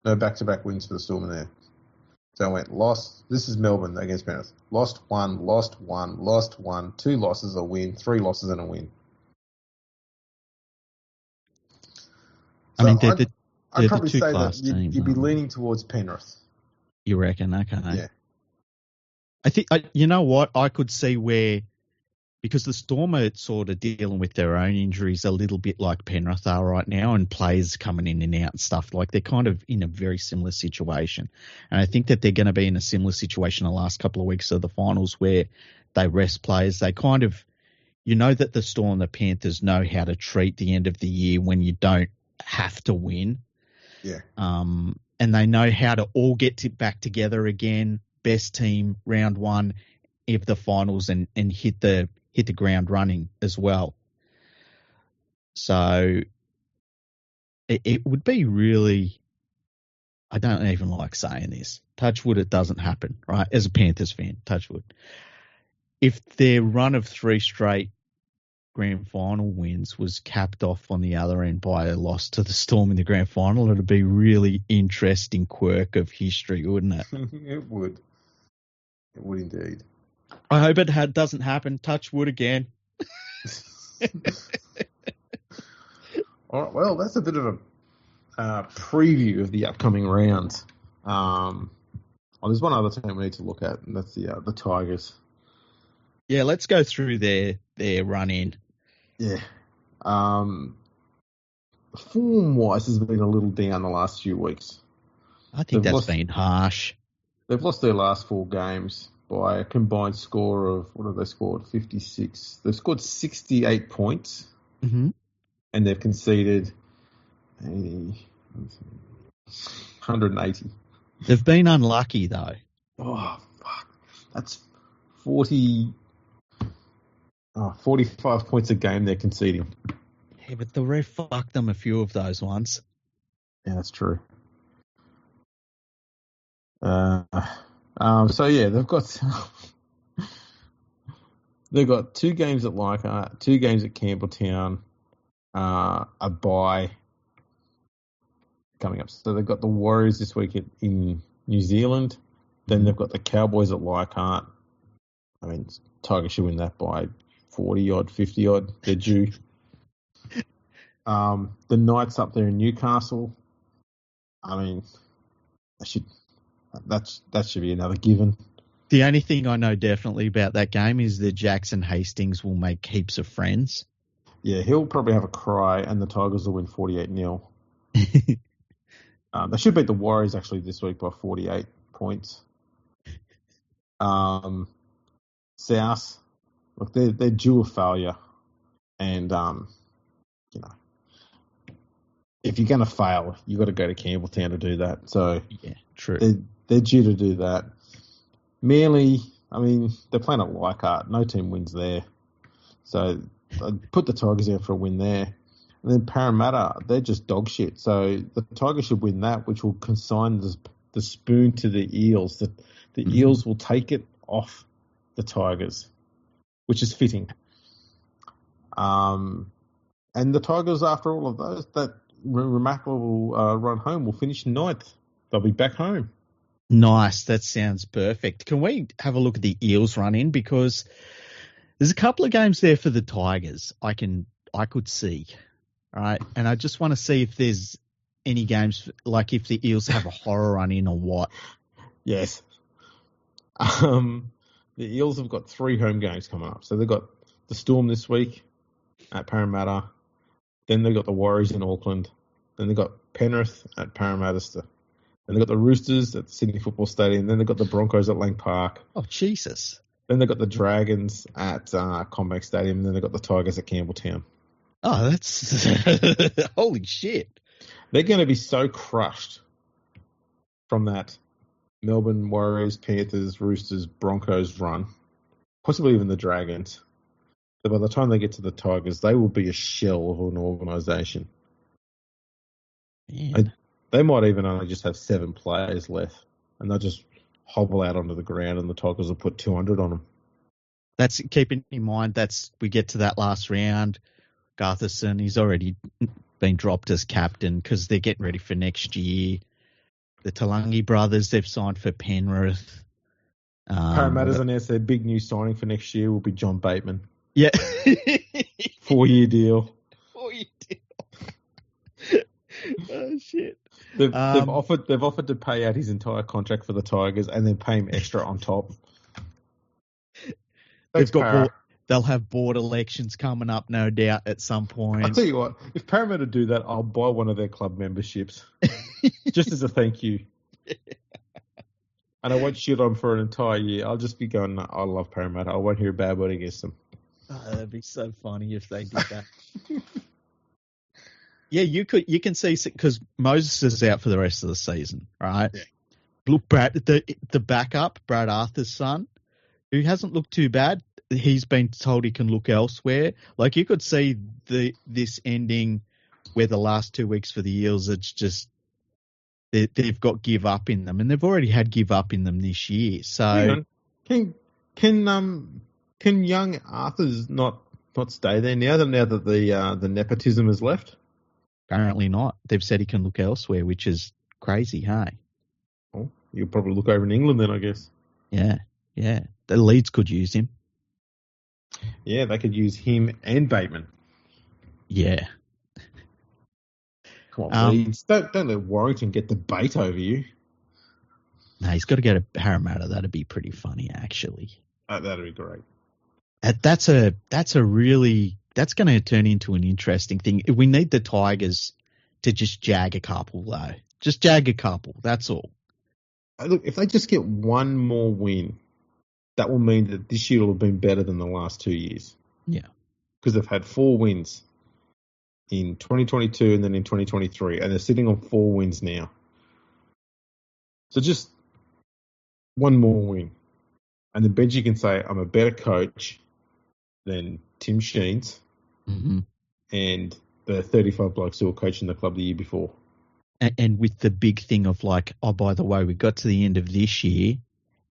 No back-to-back wins for the Storm in there. So I went, lost. This is Melbourne against Penrith. Lost one, 2 losses, a win, 3 losses and a win. So I'd probably say that you'd be leaning towards Penrith. You reckon? Okay. Yeah. I think, you know what? I could see where, because the Storm are sort of dealing with their own injuries a little bit like Penrith are right now, and players coming in and out and stuff. Like, they're kind of in a very similar situation. And I think that they're going to be in a similar situation the last couple of weeks of the finals where they rest players. They kind of, that the Storm and the Panthers know how to treat the end of the year when you don't have to win. Yeah. And they know how to all get back together again. Best team round one of the finals and hit the ground running as well. So it would be really, I don't even like saying this, touch wood it doesn't happen, right? As a Panthers fan, touch wood. If their run of 3 straight grand final wins was capped off on the other end by a loss to the Storm in the grand final, it'd be really interesting quirk of history, wouldn't it? It would. It would indeed. I hope it doesn't happen. Touch wood again. All right, well, that's a bit of a preview of the upcoming rounds. There's one other team we need to look at, and that's the Tigers. Yeah, let's go through their run in. Yeah. Form-wise has been a little down the last few weeks. I think that's been harsh. They've lost their last 4 games by a combined score of, what have they scored? 56. They've scored 68 points, mm-hmm. and they've conceded 180. They've been unlucky, though. Oh, fuck. That's 45 points a game they're conceding. Yeah, but the ref fucked them a few of those ones. Yeah, that's true. So yeah, they've got 2 games at Leichhardt, 2 games at Campbelltown, a bye coming up. So they've got the Warriors this week in New Zealand. Then they've got the Cowboys at Leichhardt. I mean, Tigers should win that by 40-odd, 50-odd. They're due. The Knights up there in Newcastle. I mean, that should be another given. The only thing I know definitely about that game is that Jackson Hastings will make heaps of friends. Yeah, he'll probably have a cry, and the Tigers will win 48-0. They should beat the Warriors actually this week by 48 points. South, look, they're due a failure, and if you're going to fail, you got to go to Campbelltown to do that. So yeah, true. They're due to do that. Manly, I mean, they're playing at Leichhardt. No team wins there, so I'd put the Tigers out for a win there. And then Parramatta, they're just dog shit. So the Tigers should win that, which will consign the spoon to the Eels. The Eels will take it off the Tigers, which is fitting. And the Tigers, after all of those, that remarkable run home, will finish ninth. They'll be back home. Nice. That sounds perfect. Can we have a look at the Eels run in? Because there's a couple of games there for the Tigers I could see. All right. And I just want to see if there's any games, like if the Eels have a horror run in or what. Yes. The Eels have got 3 home games coming up. So they've got the Storm this week at Parramatta. Then they've got the Warriors in Auckland. Then they've got Penrith at Parramatta. Then they've got the Roosters at the Sydney Football Stadium. Then they've got the Broncos at Lang Park. Oh, Jesus. Then they've got the Dragons at Combank Stadium. And then they've got the Tigers at Campbelltown. Oh, that's... Holy shit. They're going to be so crushed from that Melbourne, Warriors, Panthers, Roosters, Broncos run, possibly even the Dragons. So by the time they get to the Tigers, they will be a shell of an organisation. They might even only just have 7 players left, and they'll just hobble out onto the ground, and the Tigers will put 200 on them. That's keeping in mind. We get to that last round. Gutherson, he's already been dropped as captain because they're getting ready for next year. The Talangi brothers, they've signed for Penrith. Parramatta's announced their big new signing for next year will be John Bateman. Yeah. 4-year deal. 4-year deal. Oh, shit. They've offered to pay out his entire contract for the Tigers and then pay him extra on top. They'll have board elections coming up, no doubt, at some point. I'll tell you what, if Parramatta do that, I'll buy one of their club memberships just as a thank you. And I won't shit on for an entire year. I'll just be going, I love Parramatta. I won't hear a bad word against them. Oh, that'd be so funny if they did that. Yeah, you can see, because Moses is out for the rest of the season, right? Yeah. Look, Brad, the backup, Brad Arthur's son, who hasn't looked too bad. He's been told he can look elsewhere. Like, you could see this ending where the last 2 weeks for the Eels, it's just they've got give up in them, and they've already had give up in them this year. So can young Arthur's not stay there now that the nepotism has left? Apparently not. They've said he can look elsewhere, which is crazy, hey? Well, you'll probably look over in England then, I guess. Yeah. The Leeds could use him. Yeah, they could use him and Bateman. Yeah. Come on, Leeds. Don't let Warrington get the bait over you. No, he's got to go to Parramatta. That'd be pretty funny, actually. That'd be great. That's going to turn into an interesting thing. We need the Tigers to just jag a couple, though. Just jag a couple. That's all. Look, if they just get one more win, that will mean that this year will have been better than the last 2 years. Yeah. Because they've had 4 wins in 2022 and then in 2023, and they're sitting on 4 wins now. So just one more win. And then Benji can say, I'm a better coach than Tim Sheens and the 35 blokes who were coaching the club the year before. And with the big thing of like, oh, by the way, we got to the end of this year,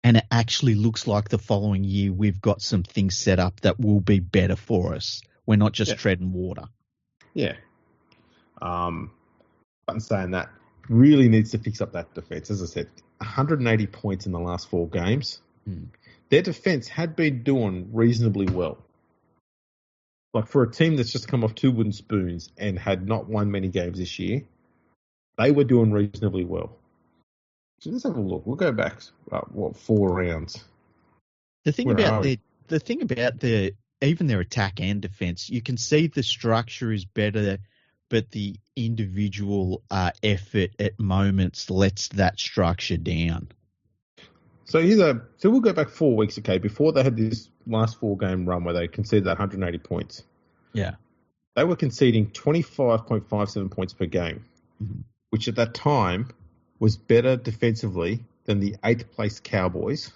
and it actually looks like the following year we've got some things set up that will be better for us. We're not just treading water. Yeah. But in saying that, really needs to fix up that defence. As I said, 180 points in the last 4 games. their defence had been doing reasonably well. Like for a team that's just come off 2 wooden spoons and had not won many games this year, they were doing reasonably well. So let's have a look. We'll go back, 4 rounds. The thing about even their attack and defence, you can see the structure is better, but the individual effort at moments lets that structure down. So we'll go back 4 weeks, okay, before they had this last 4-game run where they conceded that 180 points. Yeah. They were conceding 25.57 points per game, which at that time was better defensively than the 8th place Cowboys,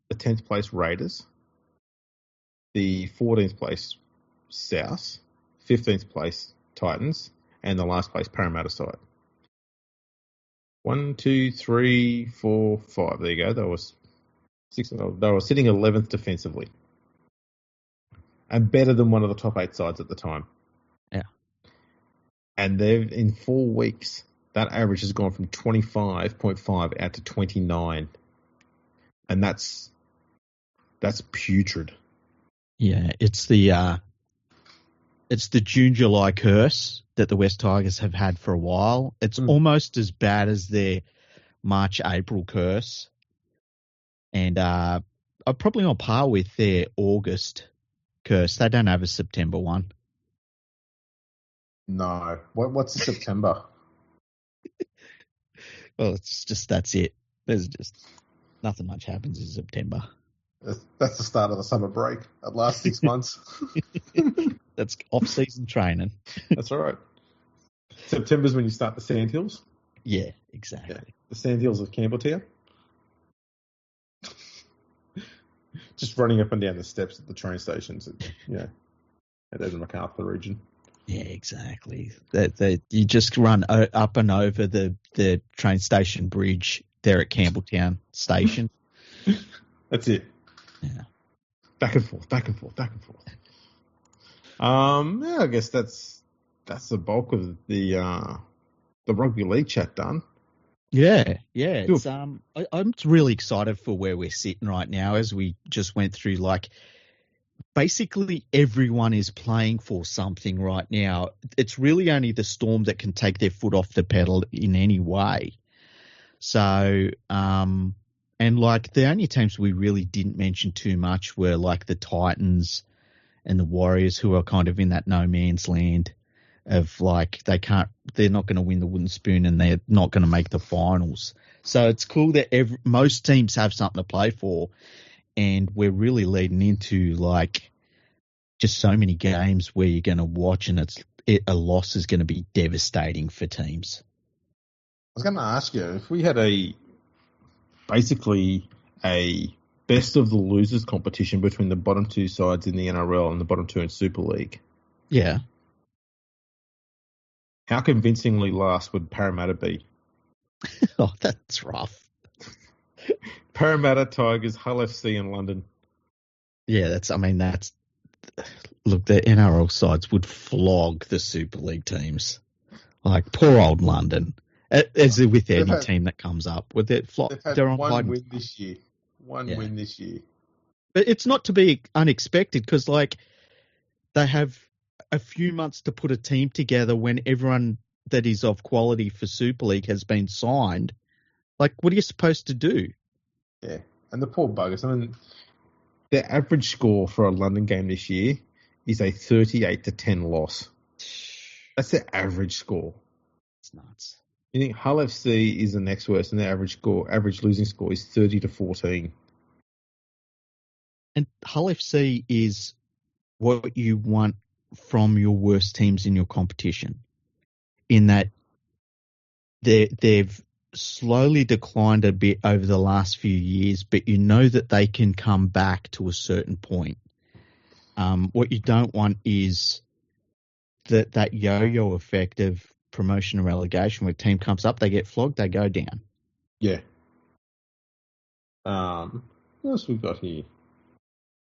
the 10th place Raiders, the 14th place South, 15th place Titans, and the last place Parramatta side. 1, 2, 3, 4, 5. There you go. They were sitting 11th defensively, and better than one of the top 8 sides at the time. Yeah. And they've in 4 weeks, that average has gone from 25.5 out to 29, and that's putrid. Yeah, it's the June July curse that the West Tigers have had for a while. It's almost as bad as their March April curse, and are probably on par with their August curse. They don't have a September one. No, what's September? Well, it's just that's it. There's just nothing much happens in September. That's the start of the summer break. It lasts 6 months. That's off-season training. That's all right. September's when you start the Sandhills. Yeah, exactly. Yeah. The Sandhills of Campbelltown. Just running up and down the steps at the train stations at the MacArthur region. Yeah, exactly. You just run up and over the train station bridge there at Campbelltown Station. That's it. Yeah. Back and forth. I guess that's the bulk of the rugby league chat done. Yeah. It's, I'm really excited for where we're sitting right now, as we just went through. Like, basically everyone is playing for something right now. It's really only the Storm that can take their foot off the pedal in any way. So, and like the only teams we really didn't mention too much were like the Titans and the Warriors, who are kind of in that no man's land of like they're not going to win the wooden spoon and they're not going to make the finals. So it's cool that most teams have something to play for, and we're really leading into like just so many games where you're going to watch and a loss is going to be devastating for teams. I was going to ask you, if we had basically a best of the losers competition between the bottom 2 sides in the NRL and the bottom 2 in Super League. Yeah. How convincingly last would Parramatta be? Oh, that's rough. Parramatta, Tigers, Hull FC and London. Yeah, look, the NRL sides would flog the Super League teams. Like, poor old London. As with any team that comes up. They've had one win this year. Win this year. But it's not to be unexpected, because, like, they have a few months to put a team together when everyone that is of quality for Super League has been signed. Like, what are you supposed to do? Yeah, and the poor buggers. I mean, their average score for a London game this year is a 38-10 loss. That's their average score. It's nuts. You think Hull FC is the next worst, and their average losing score is 30-14. And Hull FC is what you want from your worst teams in your competition, in that they've slowly declined a bit over the last few years, but you know that they can come back to a certain point. What you don't want is that yo-yo effect of promotion and relegation, where a team comes up, they get flogged, they go down. Yeah. What else we got here?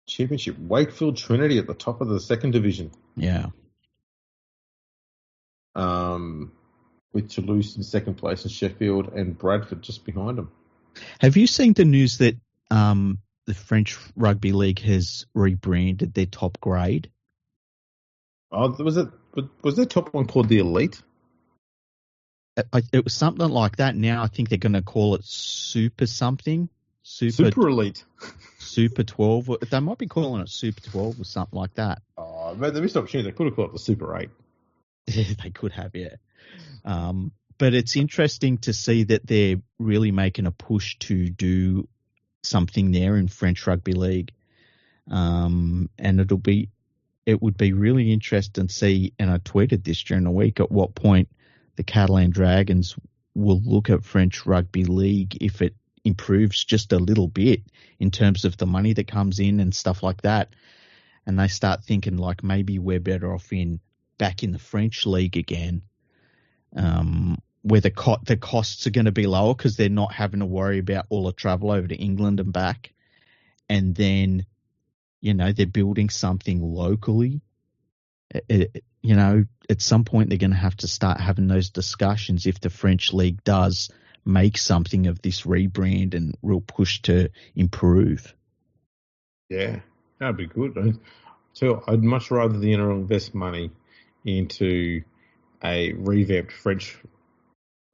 Championship. Wakefield Trinity at the top of the second division. Yeah. With Toulouse in second place and Sheffield and Bradford just behind them. Have you seen the news that the French Rugby League has rebranded their top grade. Oh, was their top one called the Elite? It was something like that. Now I think they're going to call it Super something. Super Elite. Super 12. They might be calling it Super 12 or something like that. Oh, man, they missed opportunity. They could have called it the Super 8. Yeah, they could have, yeah. But it's interesting to see that they're really making a push to do something there in French Rugby League. And it would be really interesting to see, and I tweeted this during the week, at what point the Catalan Dragons will look at French Rugby League if it improves just a little bit in terms of the money that comes in and stuff like that. And they start thinking like maybe we're better off back in the French league again, where the costs are going to be lower because they're not having to worry about all the travel over to England and back. And then, they're building something locally. At some point they're going to have to start having those discussions if the French league does make something of this rebrand and real push to improve. Yeah, that'd be good. So I'd much rather the NRL invest money into a revamped French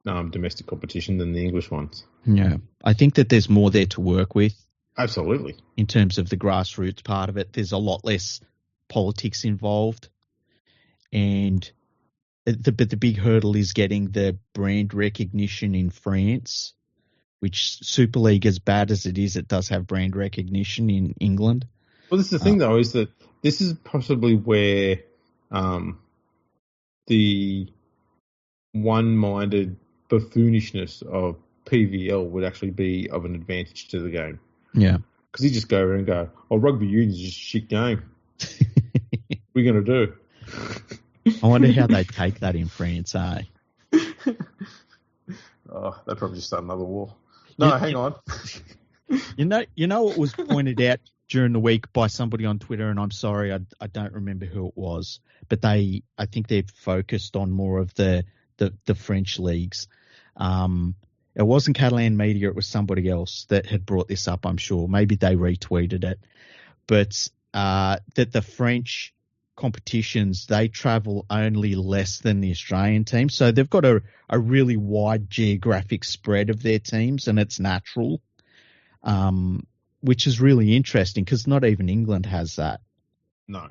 domestic competition than the English ones. Yeah, I think that there's more there to work with. Absolutely. In terms of the grassroots part of it, there's a lot less politics involved. But the big hurdle is getting the brand recognition in France, which Super League, as bad as it is, it does have brand recognition in England. Well, this is the thing, though, is that this is possibly where the one-minded buffoonishness of PVL would actually be of an advantage to the game. Yeah. Because you just go over and go, Rugby Union's just a shit game. What are we going to do? I wonder how they take that in France, eh? Oh, they'd probably just start another war. No, hang on. You know what was pointed out during the week by somebody on Twitter, and I'm sorry, I don't remember who it was, but I think they've focused on more of the French leagues. It wasn't Catalan media, it was somebody else that had brought this up, I'm sure. Maybe they retweeted it. But that the French competitions, they travel only less than the Australian team. So they've got a really wide geographic spread of their teams, and it's natural, which is really interesting because not even England has that. No,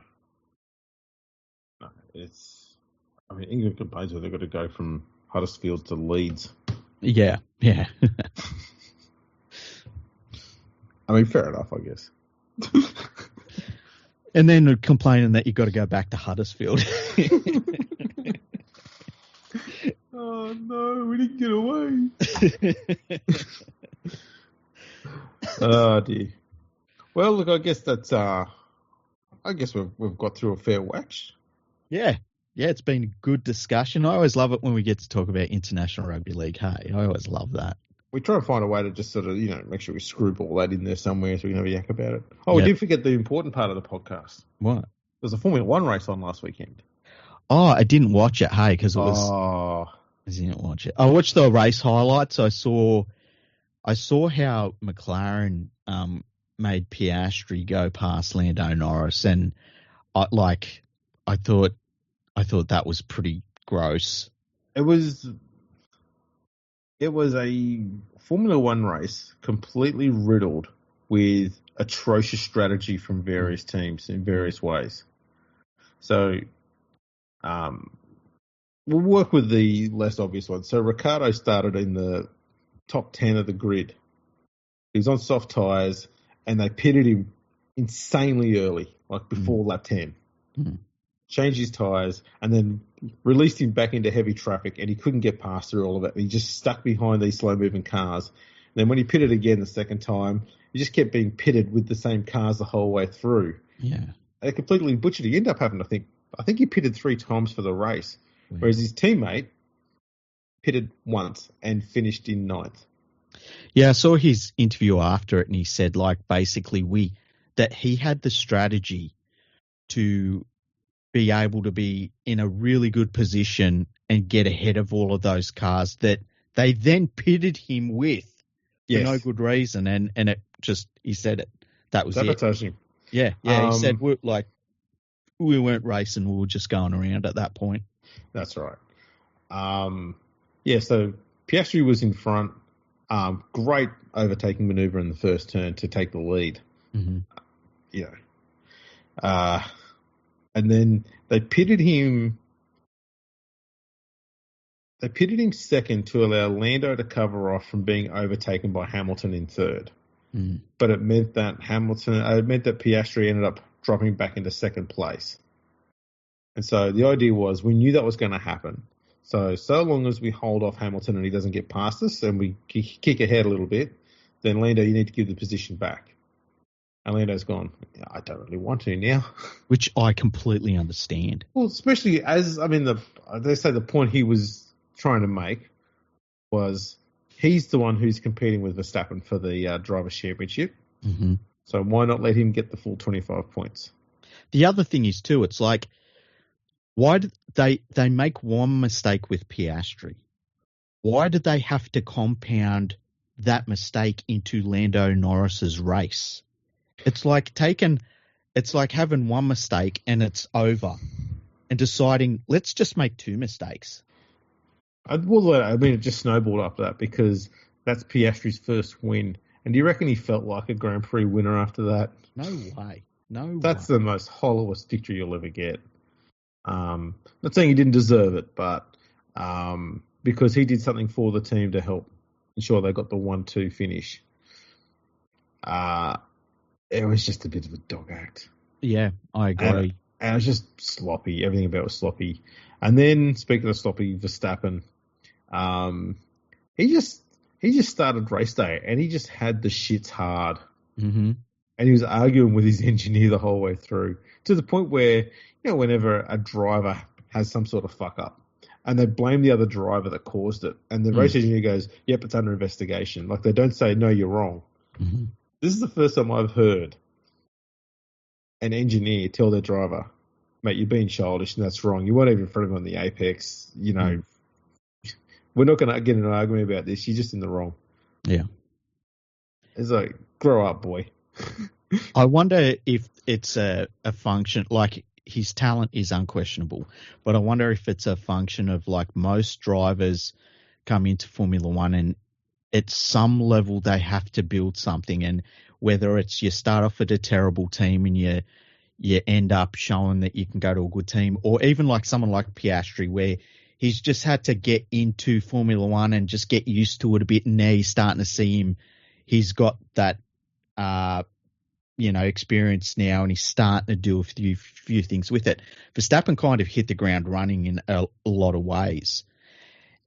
England complains where they've got to go from Huddersfield to Leeds. Yeah. Fair enough, I guess. And then complaining that you've got to go back to Huddersfield. Oh, no, we didn't get away. Oh, dear. Well, look, I guess that's, we've got through a fair wax. Yeah, it's been a good discussion. I always love it when we get to talk about International Rugby League. Hey, I always love that. We try to find a way to just sort of, make sure we screw all that in there somewhere so we can have a yak about it. Oh, we did forget the important part of the podcast. What? There was a Formula 1 race on last weekend. Oh, I didn't watch it, hey, because it was... Oh. I didn't watch it. I watched the race highlights. I saw how McLaren made Piastri go past Lando Norris, and I thought that was pretty gross. It was a Formula 1 race completely riddled with atrocious strategy from various teams in various ways. So, we'll work with the less obvious ones. So, Ricciardo started in the top 10 of the grid. He was on soft tyres, and they pitted him insanely early, like before lap 10. Mm. Changed his tyres, and then released him back into heavy traffic, and he couldn't get past through all of it. He just stuck behind these slow-moving cars. And then when he pitted again the second time, he just kept being pitted with the same cars the whole way through. Yeah. They completely butchered. He ended up having, I think he pitted 3 times for the race, whereas his teammate pitted once and finished in 9th. Yeah, I saw his interview after it, and he said, basically that he had the strategy to be able to be in a really good position and get ahead of all of those cars that they then pitted him with for no good reason. And it just, he said That was it. Sabotaging. Yeah. He said we weren't racing, we were just going around at that point. That's right. So Piastri was in front. Great overtaking manoeuvre in the first turn to take the lead. Mm-hmm. And then they pitted him. They pitted him second to allow Lando to cover off from being overtaken by Hamilton in third. Mm. But it meant that Piastri ended up dropping back into second place. And so the idea was we knew that was going to happen. So long as we hold off Hamilton and he doesn't get past us and we kick ahead a little bit, then Lando, you need to give the position back. And Lando's gone, I don't really want to now. Which I completely understand. Well, especially they say the point he was trying to make was he's the one who's competing with Verstappen for the Drivers' Championship. Mm-hmm. So why not let him get the full 25 points? The other thing is, too, it's like, why did they make one mistake with Piastri? Why did they have to compound that mistake into Lando Norris's race? It's like having one mistake and it's over, and deciding let's just make two mistakes. It just snowballed up that because that's Piastri's first win. And do you reckon he felt like a Grand Prix winner after that? No way. That's the most hollowest victory you'll ever get. Not saying he didn't deserve it, but because he did something for the team to help ensure they got the 1-2 finish. It was just a bit of a dog act. Yeah, I agree. And it was just sloppy. Everything about it was sloppy. And then, speaking of sloppy, Verstappen, he just started race day and he just had the shits hard. Mm-hmm. And he was arguing with his engineer the whole way through, to the point where, whenever a driver has some sort of fuck up and they blame the other driver that caused it, and the race engineer goes, yep, it's under investigation. Like, they don't say, no, you're wrong. Mm-hmm. This is the first time I've heard an engineer tell their driver, mate, you're being childish and that's wrong. You weren't even in front of him on the apex. We're not going to get in an argument about this. You're just in the wrong. Yeah. It's like, grow up, boy. I wonder if it's a function, like his talent is unquestionable, but I wonder if it's a function of like most drivers come into Formula One and at some level they have to build something, and whether it's you start off at a terrible team and you end up showing that you can go to a good team, or even like someone like Piastri where he's just had to get into Formula One and just get used to it a bit, and now you're starting to see him. He's got that, experience now, and he's starting to do a few things with it. Verstappen kind of hit the ground running in a lot of ways,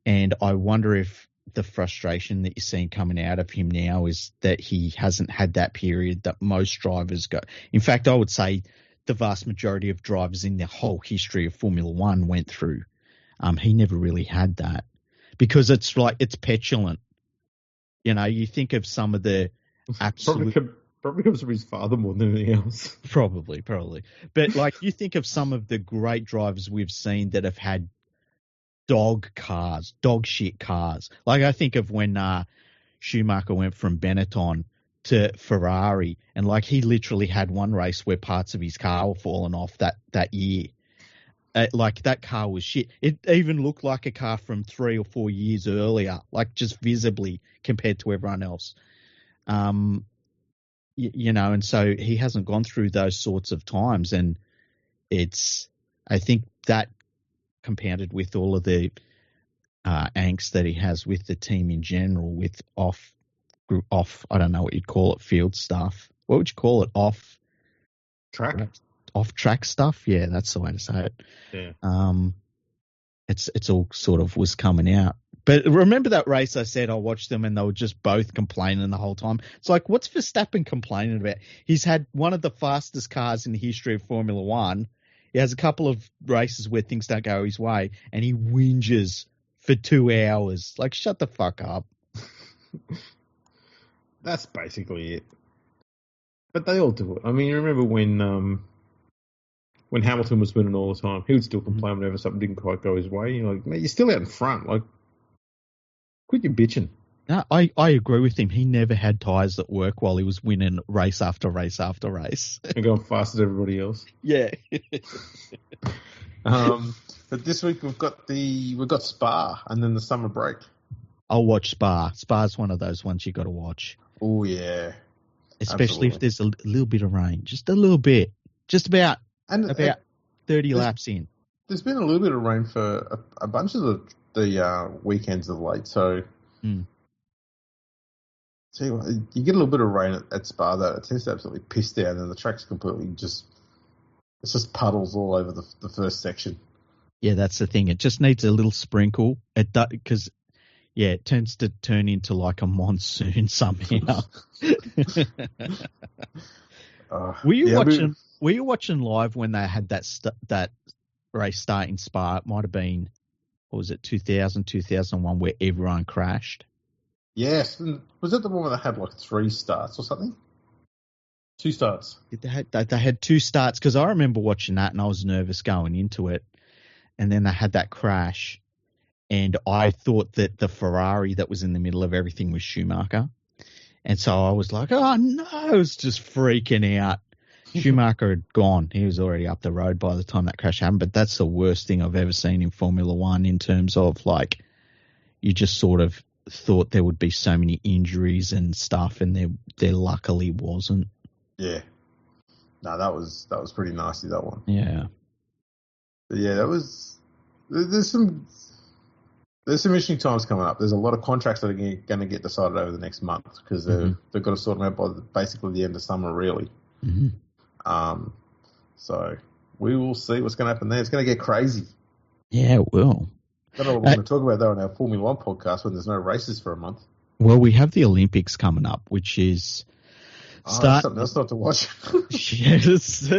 and I wonder if the frustration that you're seeing coming out of him now is that he hasn't had that period that most drivers go. In fact, I would say the vast majority of drivers in the whole history of Formula One went through. He never really had that because it's petulant. You think of some of the absolute... Probably comes from his father more than anything else. Probably. But like you think of some of the great drivers we've seen that have had dog shit cars. Like I think of when Schumacher went from Benetton to Ferrari, and like he literally had one race where parts of his car were falling off that year. Like that car was shit. It even looked like a car from 3 or 4 years earlier, like just visibly compared to everyone else. And so he hasn't gone through those sorts of times, and I think that compounded with all of the angst that he has with the team in general, with off, I don't know what you'd call it, field stuff. What would you call it? Off track stuff. Yeah, that's the way to say it. Yeah. It's all sort of was coming out. But remember that race I said I watched them and they were just both complaining the whole time? It's like, what's Verstappen complaining about? He's had one of the fastest cars in the history of Formula One. He has a couple of races where things don't go his way and he whinges for 2 hours. Like, shut the fuck up. That's basically it. But they all do it. I mean, you remember when Hamilton was winning all the time, he would still complain whenever something didn't quite go his way. You're like, mate, you're still out in front. Like, quit your bitching. No, I agree with him. He never had tyres that work while he was winning race after race after race. And going fast as everybody else. Yeah. But this week we've got Spa and then the summer break. I'll watch Spa. Spa's one of those ones you got to watch. Oh yeah, especially if there's a little bit of rain, just a little bit, just about 30 laps in. There's been a little bit of rain for a bunch of the weekends of late, so. So you get a little bit of rain at Spa, though. It tends to absolutely piss down, and the track's completely it's just puddles all over the first section. Yeah, that's the thing. It just needs a little sprinkle. Because it tends to turn into like a monsoon somehow. Were you watching live when they had that race start in Spa? It might have been, what was it, 2001, where everyone crashed? Yes. Was that the one where they had like 3 starts or something? 2 starts. They had 2 starts, because I remember watching that and I was nervous going into it. And then they had that crash. And I thought that the Ferrari that was in the middle of everything was Schumacher. And so I was like, oh no, I was just freaking out. Schumacher had gone. He was already up the road by the time that crash happened. But that's the worst thing I've ever seen in Formula One, in terms of like, you just sort of thought there would be so many injuries and stuff, and there luckily wasn't. Yeah. No, that was pretty nasty, that one. Yeah. But yeah, there's some interesting times coming up. There's a lot of contracts that are going to get decided over the next month, because they've got to sort them out by basically the end of summer, really. Mm-hmm. So we will see what's going to happen there. It's going to get crazy. Yeah, it will. I don't know what we're going to talk about, though, on our Formula One podcast when there's no races for a month. Well, we have the Olympics coming up, which is something else not to watch. Yes.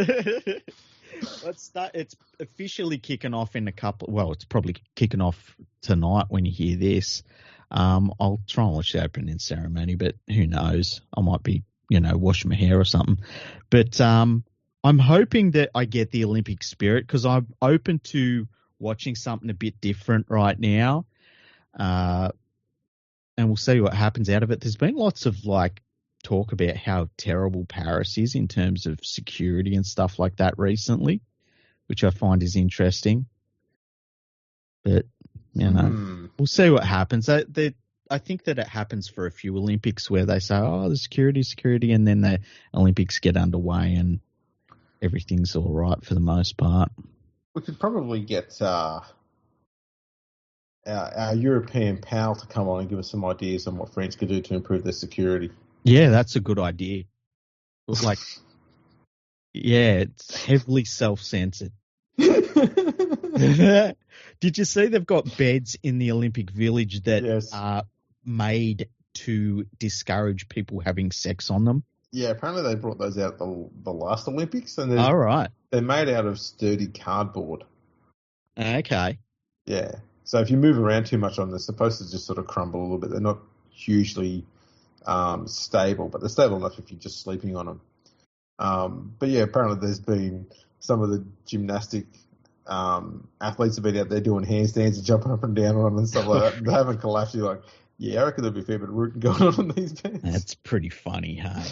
It's officially kicking off in a couple. Well, it's probably kicking off tonight when you hear this. I'll try and watch the opening ceremony, but who knows? I might be, washing my hair or something. But I'm hoping that I get the Olympic spirit, because I'm open to watching something a bit different right now. And we'll see what happens out of it. There's been lots of talk about how terrible Paris is in terms of security and stuff like that recently, which I find is interesting. But, we'll see what happens. I think that it happens for a few Olympics where they say, oh, the security, and then the Olympics get underway and everything's all right for the most part. We could probably get our European pal to come on and give us some ideas on what France could do to improve their security. Yeah, that's a good idea. It's heavily self-censored. Did you see they've got beds in the Olympic Village that are made to discourage people having sex on them? Yeah, apparently they brought those out the last Olympics, and they're made out of sturdy cardboard. Okay. Yeah, so if you move around too much on them, they're supposed to just sort of crumble a little bit. They're not hugely stable, but they're stable enough if you're just sleeping on them. But yeah, apparently there's been some of the gymnastic athletes have been out there doing handstands and jumping up and down on them and stuff like that. They haven't collapsed. You're like, yeah, I reckon there'll be a fair bit of rooting going on these days. That's pretty funny, hey?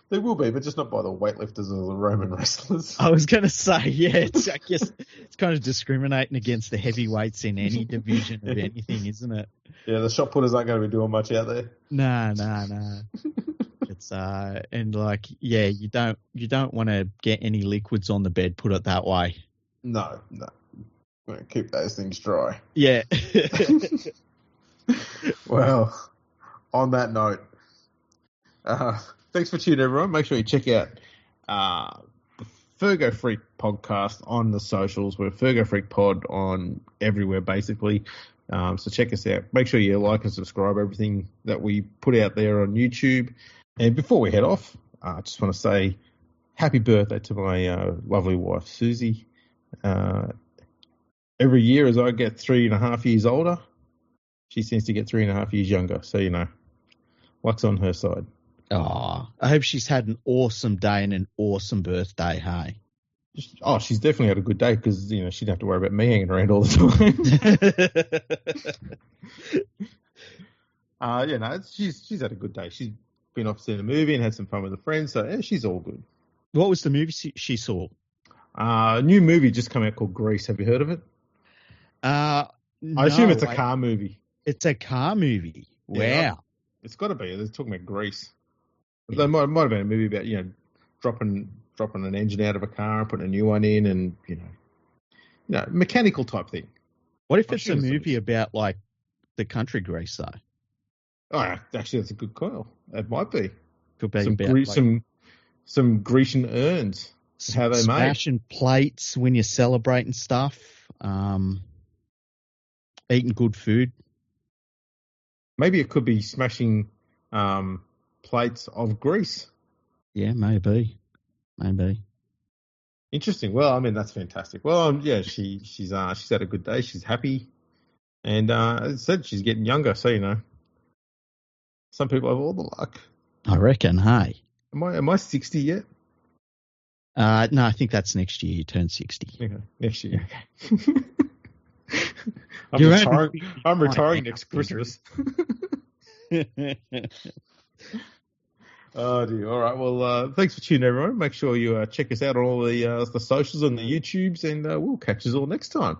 There will be, but just not by the weightlifters or the Roman wrestlers. I was going to say, I guess it's kind of discriminating against the heavyweights in any division of anything, isn't it? Yeah, the shot putters aren't going to be doing much out there. No. It's you don't want to get any liquids on the bed, put it that way. No. We're going to keep those things dry. Yeah. Well, on that note, thanks for tuning in, everyone. Make sure you check out the Fergo Freak podcast on the socials. We're Fergo Freak Pod on everywhere, basically. So check us out. Make sure you like and subscribe everything that we put out there on YouTube. And before we head off, I just want to say happy birthday to my lovely wife, Susie. Every year as I get 3.5 years older, she seems to get 3.5 years younger. So, luck's on her side. Oh, I hope she's had an awesome day and an awesome birthday, hey? She's definitely had a good day because, she didn't have to worry about me hanging around all the She's had a good day. She's been off seeing a movie and had some fun with her friends, so yeah, she's all good. What was the movie she saw? A new movie just come out called Grease. Have you heard of it? I assume it's a car movie. It's a car movie. Wow. Yeah, it's got to be. They're talking about Grease. Yeah. There might have been a movie about, dropping an engine out of a car and putting a new one in, and mechanical type thing. What if it's a movie about like the country Grease though? Oh, actually, that's a good call. It might be. Could be some Grecian urns. How they made. Smashing plates when you're celebrating stuff. Eating good food. Maybe it could be smashing plates of grease. Yeah, maybe. Interesting. Well, I mean, that's fantastic. Well, she's had a good day. She's happy, and as I said, she's getting younger. So some people have all the luck. I reckon. Hey, am I 60 yet? No, I think that's next year. You turn 60. Okay, next year. Okay. I'm retiring next Christmas. Oh dear. All right. Well, thanks for tuning in, everyone. Make sure you check us out on all the socials and the YouTubes, and we'll catch us all next time.